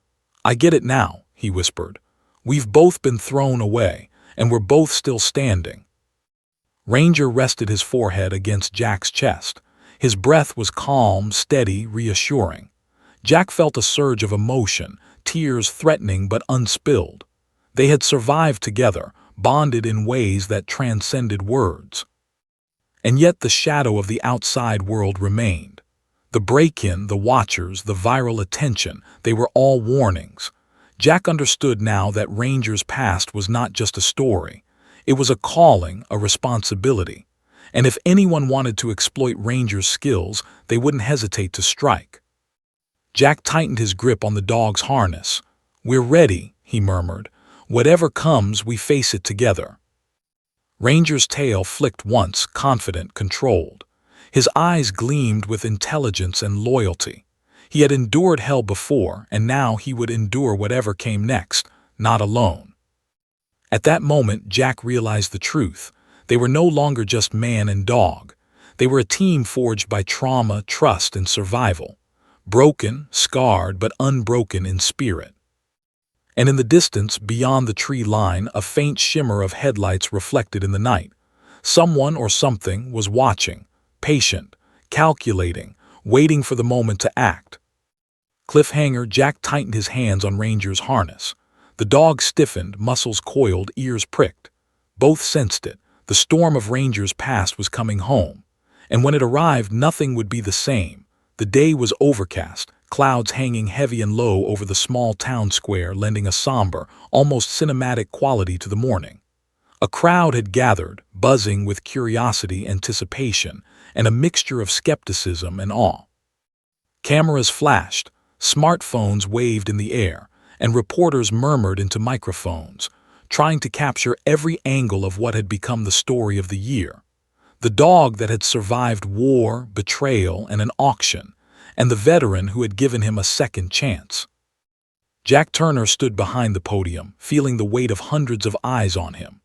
Speaker 1: "I get it now," he whispered. "We've both been thrown away, and we're both still standing." Ranger rested his forehead against Jack's chest. His breath was calm, steady, reassuring. Jack felt a surge of emotion, tears threatening but unspilled. They had survived together, bonded in ways that transcended words. And yet the shadow of the outside world remained. The break-in, the watchers, the viral attention, they were all warnings. Jack understood now that Ranger's past was not just a story. It was a calling, a responsibility. And if anyone wanted to exploit Ranger's skills, they wouldn't hesitate to strike. Jack tightened his grip on the dog's harness. "We're ready," he murmured. "Whatever comes, we face it together." Ranger's tail flicked once, confident, controlled. His eyes gleamed with intelligence and loyalty. He had endured hell before, and now he would endure whatever came next, not alone. At that moment, Jack realized the truth. They were no longer just man and dog. They were a team forged by trauma, trust, and survival. Broken, scarred, but unbroken in spirit. And in the distance, beyond the tree line, a faint shimmer of headlights reflected in the night. Someone or something was watching, patient, calculating, waiting for the moment to act. Cliffhanger, Jack tightened his hands on Ranger's harness. The dog stiffened, muscles coiled, ears pricked. Both sensed it. The storm of Ranger's past was coming home. And when it arrived, nothing would be the same. The day was overcast, clouds hanging heavy and low over the small town square, lending a somber, almost cinematic quality to the morning. A crowd had gathered, buzzing with curiosity, anticipation, and a mixture of skepticism and awe. Cameras flashed, smartphones waved in the air, and reporters murmured into microphones, trying to capture every angle of what had become the story of the year. The dog that had survived war, betrayal, and an auction, and the veteran who had given him a second chance. Jack Turner stood behind the podium, feeling the weight of hundreds of eyes on him.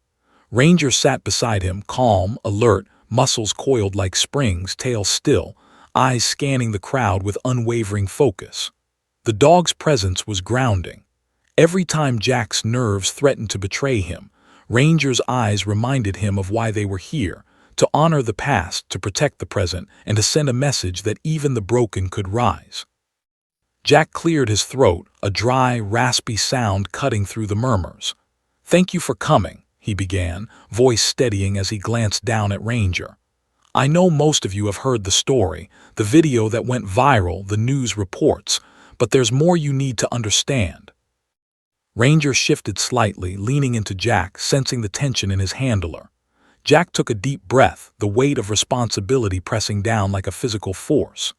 Speaker 1: Ranger sat beside him, calm, alert, muscles coiled like springs, tail still, eyes scanning the crowd with unwavering focus. The dog's presence was grounding. Every time Jack's nerves threatened to betray him, Ranger's eyes reminded him of why they were here, to honor the past, to protect the present, and to send a message that even the broken could rise. Jack cleared his throat, a dry, raspy sound cutting through the murmurs. "Thank you for coming," he began, voice steadying as he glanced down at Ranger. "I know most of you have heard the story, the video that went viral, the news reports, but there's more you need to understand." Ranger shifted slightly, leaning into Jack, sensing the tension in his handler. Jack took a deep breath, the weight of responsibility pressing down like a physical force.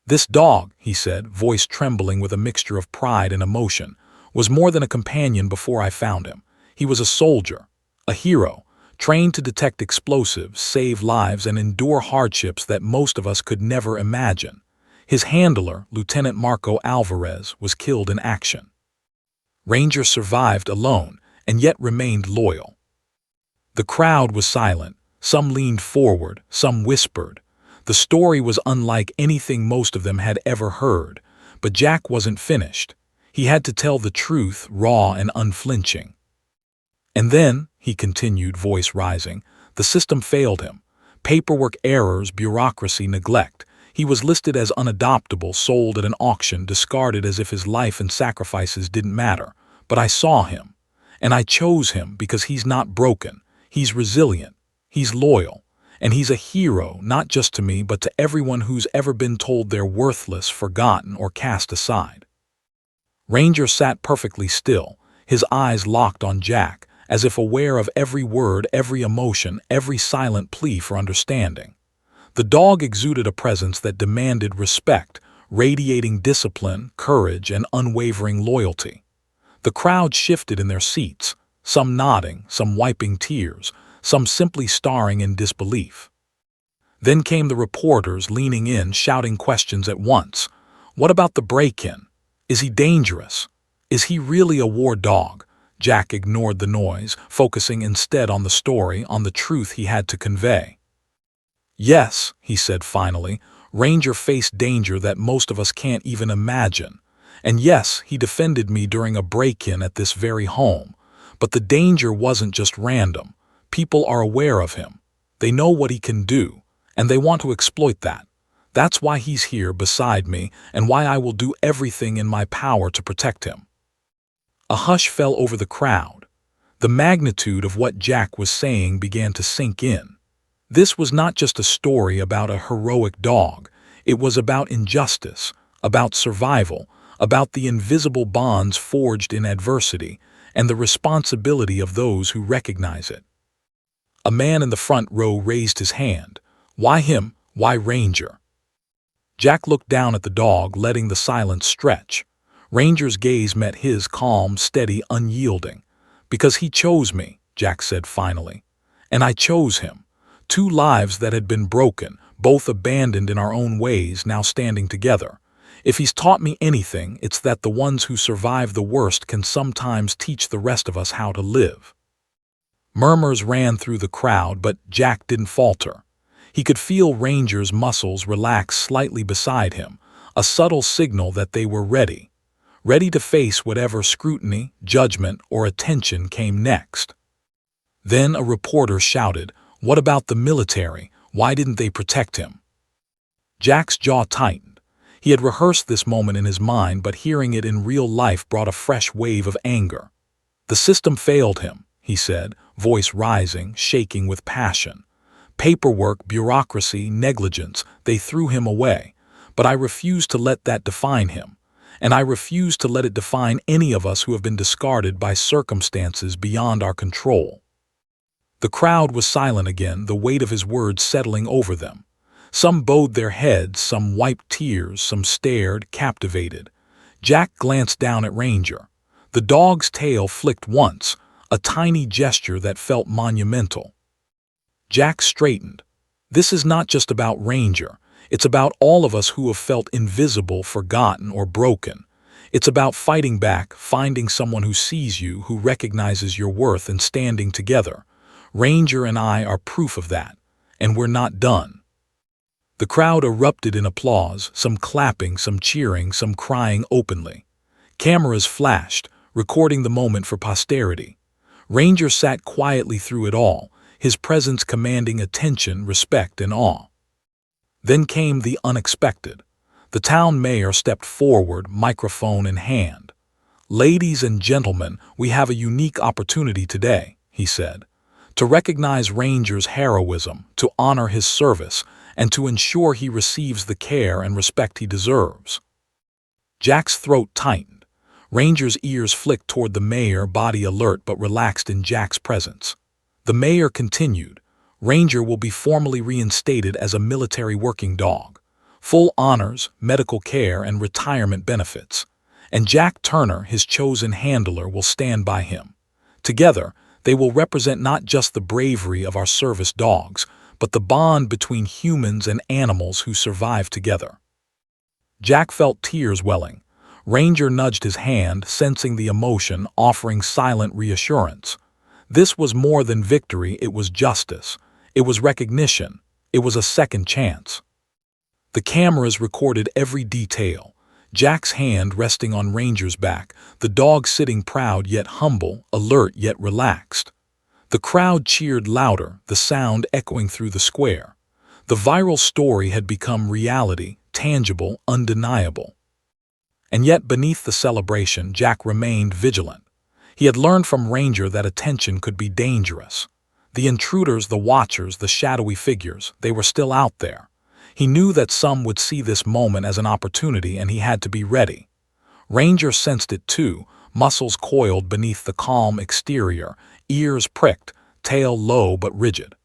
Speaker 1: "This dog," he said, voice trembling with a mixture of pride and emotion, "was more than a companion before I found him. He was a soldier, a hero, trained to detect explosives, save lives, and endure hardships that most of us could never imagine. His handler, Lieutenant Marco Alvarez, was killed in action. Ranger survived alone, and yet remained loyal." The crowd was silent. Some leaned forward, some whispered. The story was unlike anything most of them had ever heard, but Jack wasn't finished. He had to tell the truth, raw and unflinching. "And then," he continued, voice rising, "the system failed him. Paperwork errors, bureaucracy, neglect. He was listed as unadoptable, sold at an auction, discarded as if his life and sacrifices didn't matter. But I saw him, and I chose him because he's not broken. He's resilient, he's loyal, and he's a hero not just to me but to everyone who's ever been told they're worthless, forgotten, or cast aside." Ranger sat perfectly still, his eyes locked on Jack, as if aware of every word, every emotion, every silent plea for understanding. The dog exuded a presence that demanded respect, radiating discipline, courage, and unwavering loyalty. The crowd shifted in their seats, some nodding, some wiping tears, some simply staring in disbelief. Then came the reporters leaning in, shouting questions at once. What about the break-in? Is he dangerous? Is he really a war dog? Jack ignored the noise, focusing instead on the story, on the truth he had to convey. Yes, he said finally, Ranger faced danger that most of us can't even imagine. And yes, he defended me during a break-in at this very home. But the danger wasn't just random. People are aware of him. They know what he can do, and they want to exploit that. That's why he's here beside me and why I will do everything in my power to protect him. A hush fell over the crowd. The magnitude of what Jack was saying began to sink in. This was not just a story about a heroic dog. It was about injustice, about survival, about the invisible bonds forged in adversity, and the responsibility of those who recognize it. A man in the front row raised his hand. Why him? Why Ranger? Jack looked down at the dog, letting the silence stretch. Ranger's gaze met his, calm, steady, unyielding. Because he chose me, Jack said finally. And I chose him. 2 lives that had been broken, both abandoned in our own ways, now standing together. If he's taught me anything, it's that the ones who survive the worst can sometimes teach the rest of us how to live. Murmurs ran through the crowd, but Jack didn't falter. He could feel Ranger's muscles relax slightly beside him, a subtle signal that they were ready to face whatever scrutiny, judgment, or attention came next. Then a reporter shouted, "What about the military? Why didn't they protect him?" Jack's jaw tightened. He had rehearsed this moment in his mind, but hearing it in real life brought a fresh wave of anger. "The system failed him," he said, voice rising, shaking with passion. "Paperwork, bureaucracy, negligence, they threw him away. But I refuse to let that define him. And I refuse to let it define any of us who have been discarded by circumstances beyond our control." The crowd was silent again, the weight of his words settling over them. Some bowed their heads, some wiped tears, some stared, captivated. Jack glanced down at Ranger. The dog's tail flicked once, a tiny gesture that felt monumental. Jack straightened. This is not just about Ranger. It's about all of us who have felt invisible, forgotten, or broken. It's about fighting back, finding someone who sees you, who recognizes your worth, and standing together. Ranger and I are proof of that, and we're not done. The crowd erupted in applause, some clapping, some cheering, some crying openly. Cameras flashed, recording the moment for posterity. Ranger sat quietly through it all, his presence commanding attention, respect, and awe. Then came the unexpected. The town mayor stepped forward, microphone in hand. "Ladies and gentlemen, we have a unique opportunity today," he said, "to recognize Ranger's heroism, to honor his service, and to ensure he receives the care and respect he deserves." Jack's throat tightened. Ranger's ears flicked toward the mayor, body alert but relaxed in Jack's presence. The mayor continued, "Ranger will be formally reinstated as a military working dog. Full honors, medical care, and retirement benefits. And Jack Turner, his chosen handler, will stand by him. Together, they will represent not just the bravery of our service dogs, but the bond between humans and animals who survive together." Jack felt tears welling. Ranger nudged his hand, sensing the emotion, offering silent reassurance. This was more than victory, it was justice. It was recognition. It was a second chance. The cameras recorded every detail. Jack's hand resting on Ranger's back, the dog sitting proud yet humble, alert yet relaxed. The crowd cheered louder, the sound echoing through the square. The viral story had become reality, tangible, undeniable. And yet beneath the celebration, Jack remained vigilant. He had learned from Ranger that attention could be dangerous. The intruders, the watchers, the shadowy figures, they were still out there. He knew that some would see this moment as an opportunity, and he had to be ready. Ranger sensed it too, muscles coiled beneath the calm exterior, ears pricked, tail low but rigid.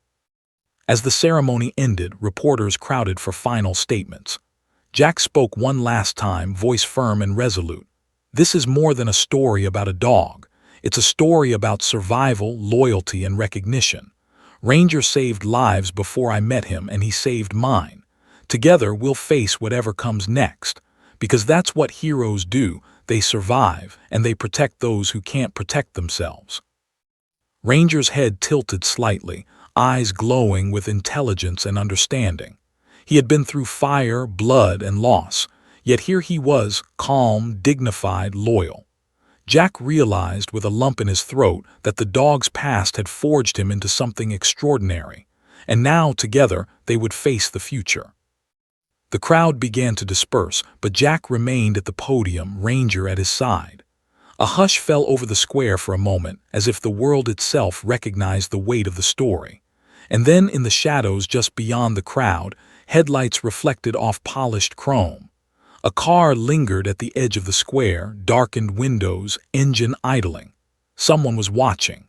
Speaker 1: As the ceremony ended, reporters crowded for final statements. Jack spoke one last time, voice firm and resolute. "This is more than a story about a dog. It's a story about survival, loyalty, and recognition. Ranger saved lives before I met him, and he saved mine. Together, we'll face whatever comes next. Because that's what heroes do. They survive, and they protect those who can't protect themselves." Ranger's head tilted slightly, eyes glowing with intelligence and understanding. He had been through fire, blood, and loss, yet here he was, calm, dignified, loyal. Jack realized with a lump in his throat that the dog's past had forged him into something extraordinary, and now, together, they would face the future. The crowd began to disperse, but Jack remained at the podium, Ranger at his side. A hush fell over the square for a moment, as if the world itself recognized the weight of the story. And then, in the shadows just beyond the crowd, headlights reflected off polished chrome. A car lingered at the edge of the square, darkened windows, engine idling. Someone was watching.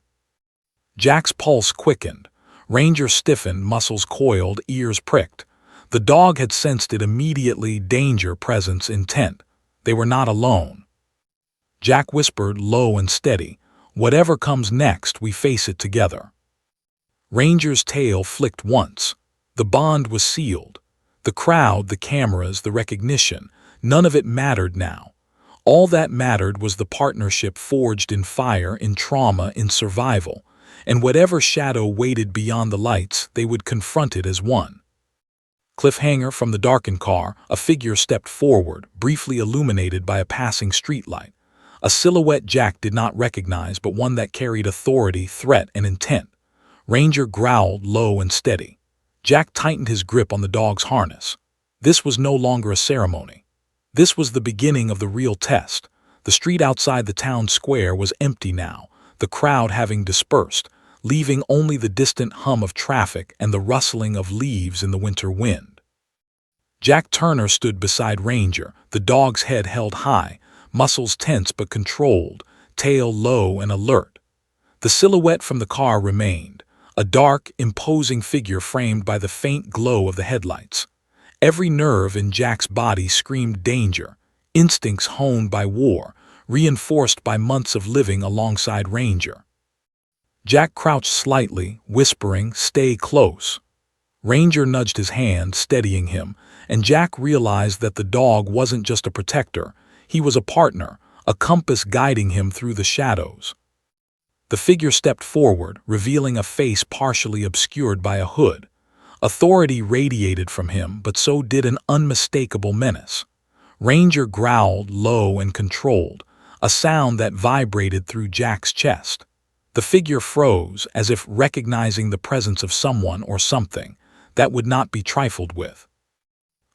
Speaker 1: Jack's pulse quickened. Ranger stiffened, muscles coiled, ears pricked. The dog had sensed it immediately, danger, presence, intent. They were not alone. Jack whispered, low and steady, "Whatever comes next, we face it together." Ranger's tail flicked once. The bond was sealed. The crowd, the cameras, the recognition, none of it mattered now. All that mattered was the partnership forged in fire, in trauma, in survival, and whatever shadow waited beyond the lights, they would confront it as one. Cliffhanger. From the darkened car, a figure stepped forward, briefly illuminated by a passing streetlight. A silhouette Jack did not recognize, but one that carried authority, threat, and intent. Ranger growled, low and steady. Jack tightened his grip on the dog's harness. This was no longer a ceremony. This was the beginning of the real test. The street outside the town square was empty now, the crowd having dispersed, leaving only the distant hum of traffic and the rustling of leaves in the winter wind. Jack Turner stood beside Ranger, the dog's head held high, muscles tense but controlled, tail low and alert. The silhouette from the car remained, a dark, imposing figure framed by the faint glow of the headlights. Every nerve in Jack's body screamed danger, instincts honed by war, reinforced by months of living alongside Ranger. Jack crouched slightly, whispering, "Stay close." Ranger nudged his hand, steadying him, and Jack realized that the dog wasn't just a protector, he was a partner, a compass guiding him through the shadows. The figure stepped forward, revealing a face partially obscured by a hood. Authority radiated from him, but so did an unmistakable menace. Ranger growled, low and controlled, a sound that vibrated through Jack's chest. The figure froze, as if recognizing the presence of someone or something that would not be trifled with.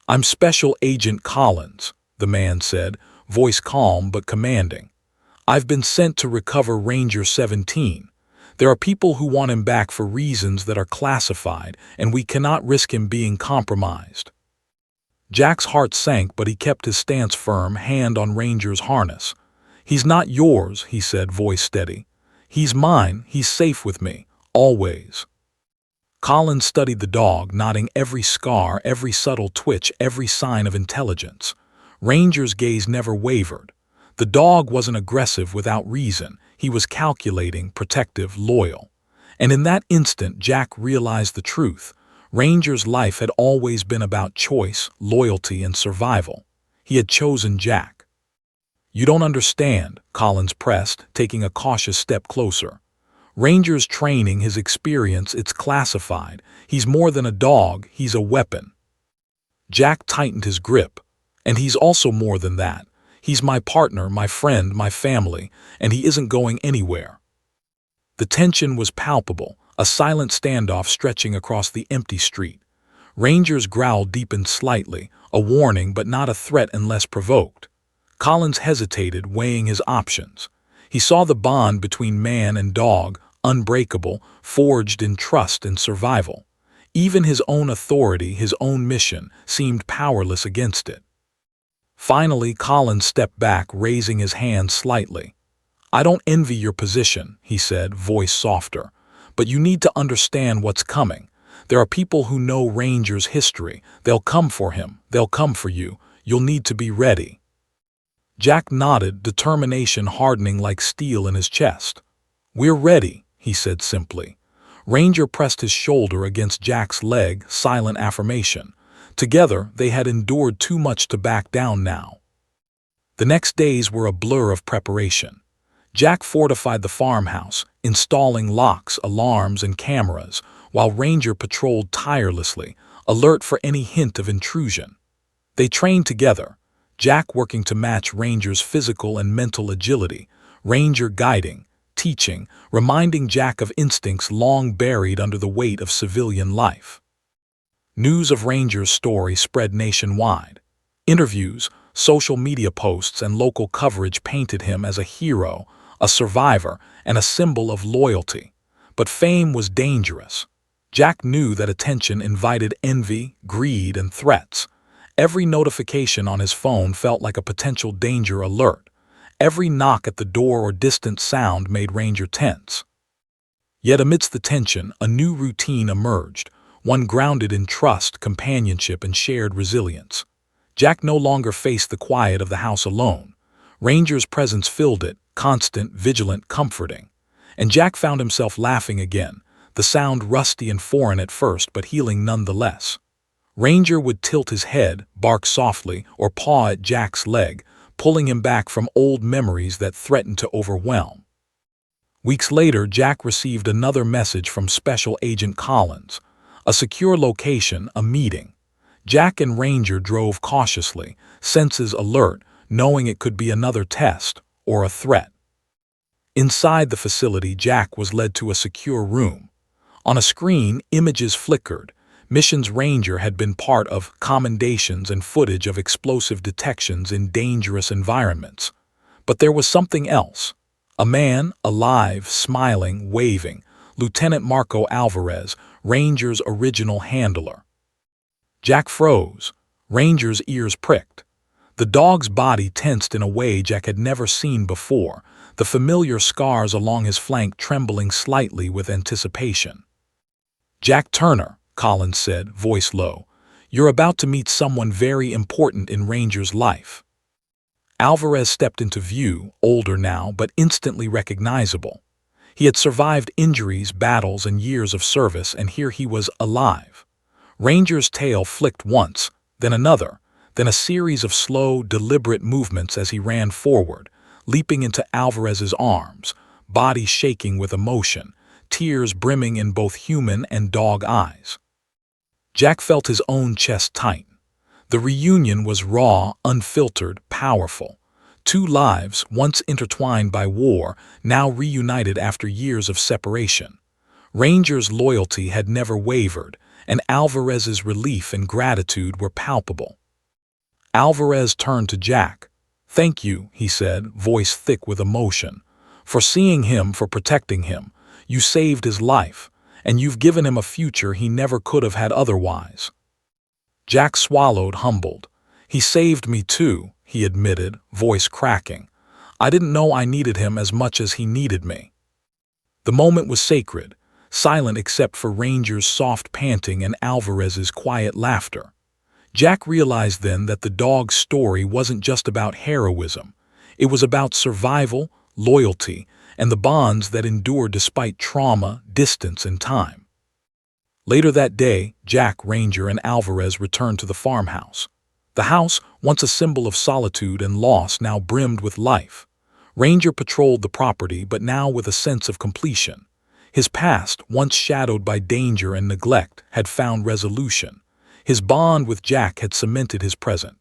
Speaker 1: "I'm Special Agent Collins," the man said, voice calm but commanding. "I've been sent to recover Ranger 17. There are people who want him back for reasons that are classified, and we cannot risk him being compromised." Jack's heart sank, but he kept his stance firm, hand on Ranger's harness. "He's not yours," he said, voice steady. "He's mine. He's safe with me. Always." Collins studied the dog, nodding every scar, every subtle twitch, every sign of intelligence. Ranger's gaze never wavered. The dog wasn't aggressive without reason. He was calculating, protective, loyal. And in that instant, Jack realized the truth. Ranger's life had always been about choice, loyalty, and survival. He had chosen Jack. "You don't understand," Collins pressed, taking a cautious step closer. "Ranger's training, his experience, it's classified. He's more than a dog, he's a weapon." Jack tightened his grip. "And he's also more than that. He's my partner, my friend, my family, and he isn't going anywhere." The tension was palpable, a silent standoff stretching across the empty street. Ranger's growl deepened slightly, a warning but not a threat unless provoked. Collins hesitated, weighing his options. He saw the bond between man and dog, unbreakable, forged in trust and survival. Even his own authority, his own mission, seemed powerless against it. Finally, Collins stepped back, raising his hand slightly. "I don't envy your position," he said, voice softer. "But you need to understand what's coming. There are people who know Ranger's history. They'll come for him. They'll come for you. You'll need to be ready." Jack nodded, determination hardening like steel in his chest. "We're ready," he said simply. Ranger pressed his shoulder against Jack's leg, silent affirmation. Together, they had endured too much to back down now. The next days were a blur of preparation. Jack fortified the farmhouse, installing locks, alarms, and cameras, while Ranger patrolled tirelessly, alert for any hint of intrusion. They trained together, Jack working to match Ranger's physical and mental agility, Ranger guiding, teaching, reminding Jack of instincts long buried under the weight of civilian life. News of Ranger's story spread nationwide. Interviews, social media posts, and local coverage painted him as a hero, a survivor, and a symbol of loyalty. But fame was dangerous. Jack knew that attention invited envy, greed, and threats. Every notification on his phone felt like a potential danger alert. Every knock at the door or distant sound made Ranger tense. Yet amidst the tension, a new routine emerged, one grounded in trust, companionship, and shared resilience. Jack no longer faced the quiet of the house alone. Ranger's presence filled it, constant, vigilant, comforting. And Jack found himself laughing again, the sound rusty and foreign at first but healing nonetheless. Ranger would tilt his head, bark softly, or paw at Jack's leg, pulling him back from old memories that threatened to overwhelm. Weeks later, Jack received another message from Special Agent Collins. A secure location, a meeting. Jack and Ranger drove cautiously, senses alert, knowing it could be another test or a threat. Inside the facility, Jack was led to a secure room. On a screen, images flickered. Missions Ranger had been part of, commendations and footage of explosive detections in dangerous environments. But there was something else. A man, alive, smiling, waving. Lieutenant Marco Alvarez, Ranger's original handler. Jack froze. Ranger's ears pricked. The dog's body tensed in a way Jack had never seen before, the familiar scars along his flank trembling slightly with anticipation. "Jack Turner," Collins said, voice low, "you're about to meet someone very important in Ranger's life." Alvarez stepped into view, older now, but instantly recognizable. He had survived injuries, battles, and years of service, and here he was alive. Ranger's tail flicked once, then another, then a series of slow, deliberate movements as he ran forward, leaping into Alvarez's arms, body shaking with emotion, tears brimming in both human and dog eyes. Jack felt his own chest tighten. The reunion was raw, unfiltered, powerful. Two lives, once intertwined by war, now reunited after years of separation. Ranger's loyalty had never wavered, and Alvarez's relief and gratitude were palpable. Alvarez turned to Jack. "Thank you," he said, voice thick with emotion, "for seeing him, for protecting him. You saved his life, and you've given him a future he never could have had otherwise." Jack swallowed, humbled. "He saved me too," he admitted, voice cracking. "I didn't know I needed him as much as he needed me." The moment was sacred, silent except for Ranger's soft panting and Alvarez's quiet laughter. Jack realized then that the dog's story wasn't just about heroism. It was about survival, loyalty, and the bonds that endure despite trauma, distance, and time. Later that day, Jack, Ranger, and Alvarez returned to the farmhouse. The house, once a symbol of solitude and loss, now brimmed with life. Ranger patrolled the property, but now with a sense of completion. His past, once shadowed by danger and neglect, had found resolution. His bond with Jack had cemented his present.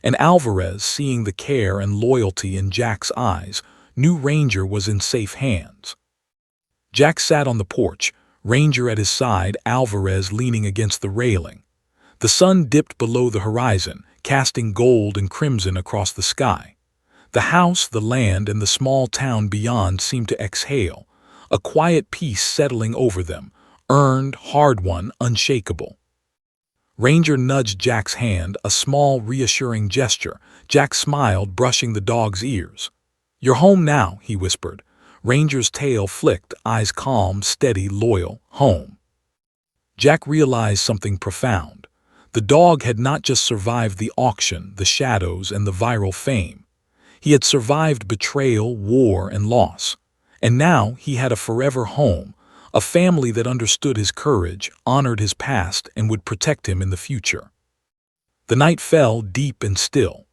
Speaker 1: And Alvarez, seeing the care and loyalty in Jack's eyes, knew Ranger was in safe hands. Jack sat on the porch, Ranger at his side, Alvarez leaning against the railing. The sun dipped below the horizon, casting gold and crimson across the sky. The house, the land, and the small town beyond seemed to exhale, a quiet peace settling over them, earned, hard-won, unshakable. Ranger nudged Jack's hand, a small, reassuring gesture. Jack smiled, brushing the dog's ears. "You're home now," he whispered. Ranger's tail flicked, eyes calm, steady, loyal. Home. Jack realized something profound. The dog had not just survived the auction, the shadows, and the viral fame. He had survived betrayal, war, and loss. And now he had a forever home, a family that understood his courage, honored his past, and would protect him in the future. The night fell deep and still.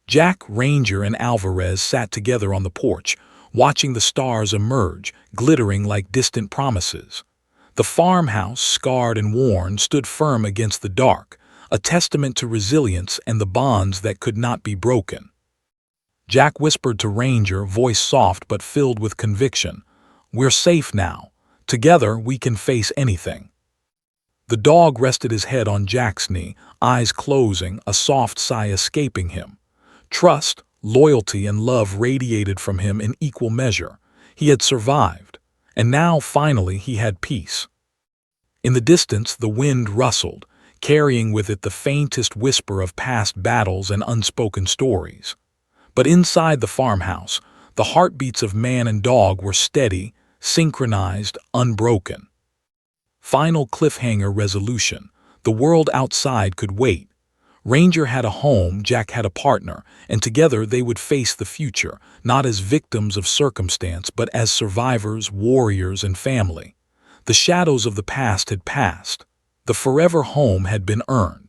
Speaker 1: Jack, Ranger, and Alvarez sat together on the porch, watching the stars emerge, glittering like distant promises. The farmhouse, scarred and worn, stood firm against the dark, a testament to resilience and the bonds that could not be broken. Jack whispered to Ranger, voice soft but filled with conviction, "We're safe now. Together we can face anything." The dog rested his head on Jack's knee, eyes closing, a soft sigh escaping him. Trust, loyalty, and love radiated from him in equal measure. He had survived, and now finally he had peace. In the distance the wind rustled, carrying with it the faintest whisper of past battles and unspoken stories. But inside the farmhouse, the heartbeats of man and dog were steady, synchronized, unbroken. Final cliffhanger resolution. The world outside could wait. Ranger had a home, Jack had a partner, and together they would face the future, not as victims of circumstance, but as survivors, warriors, and family. The shadows of the past had passed. The forever home had been earned.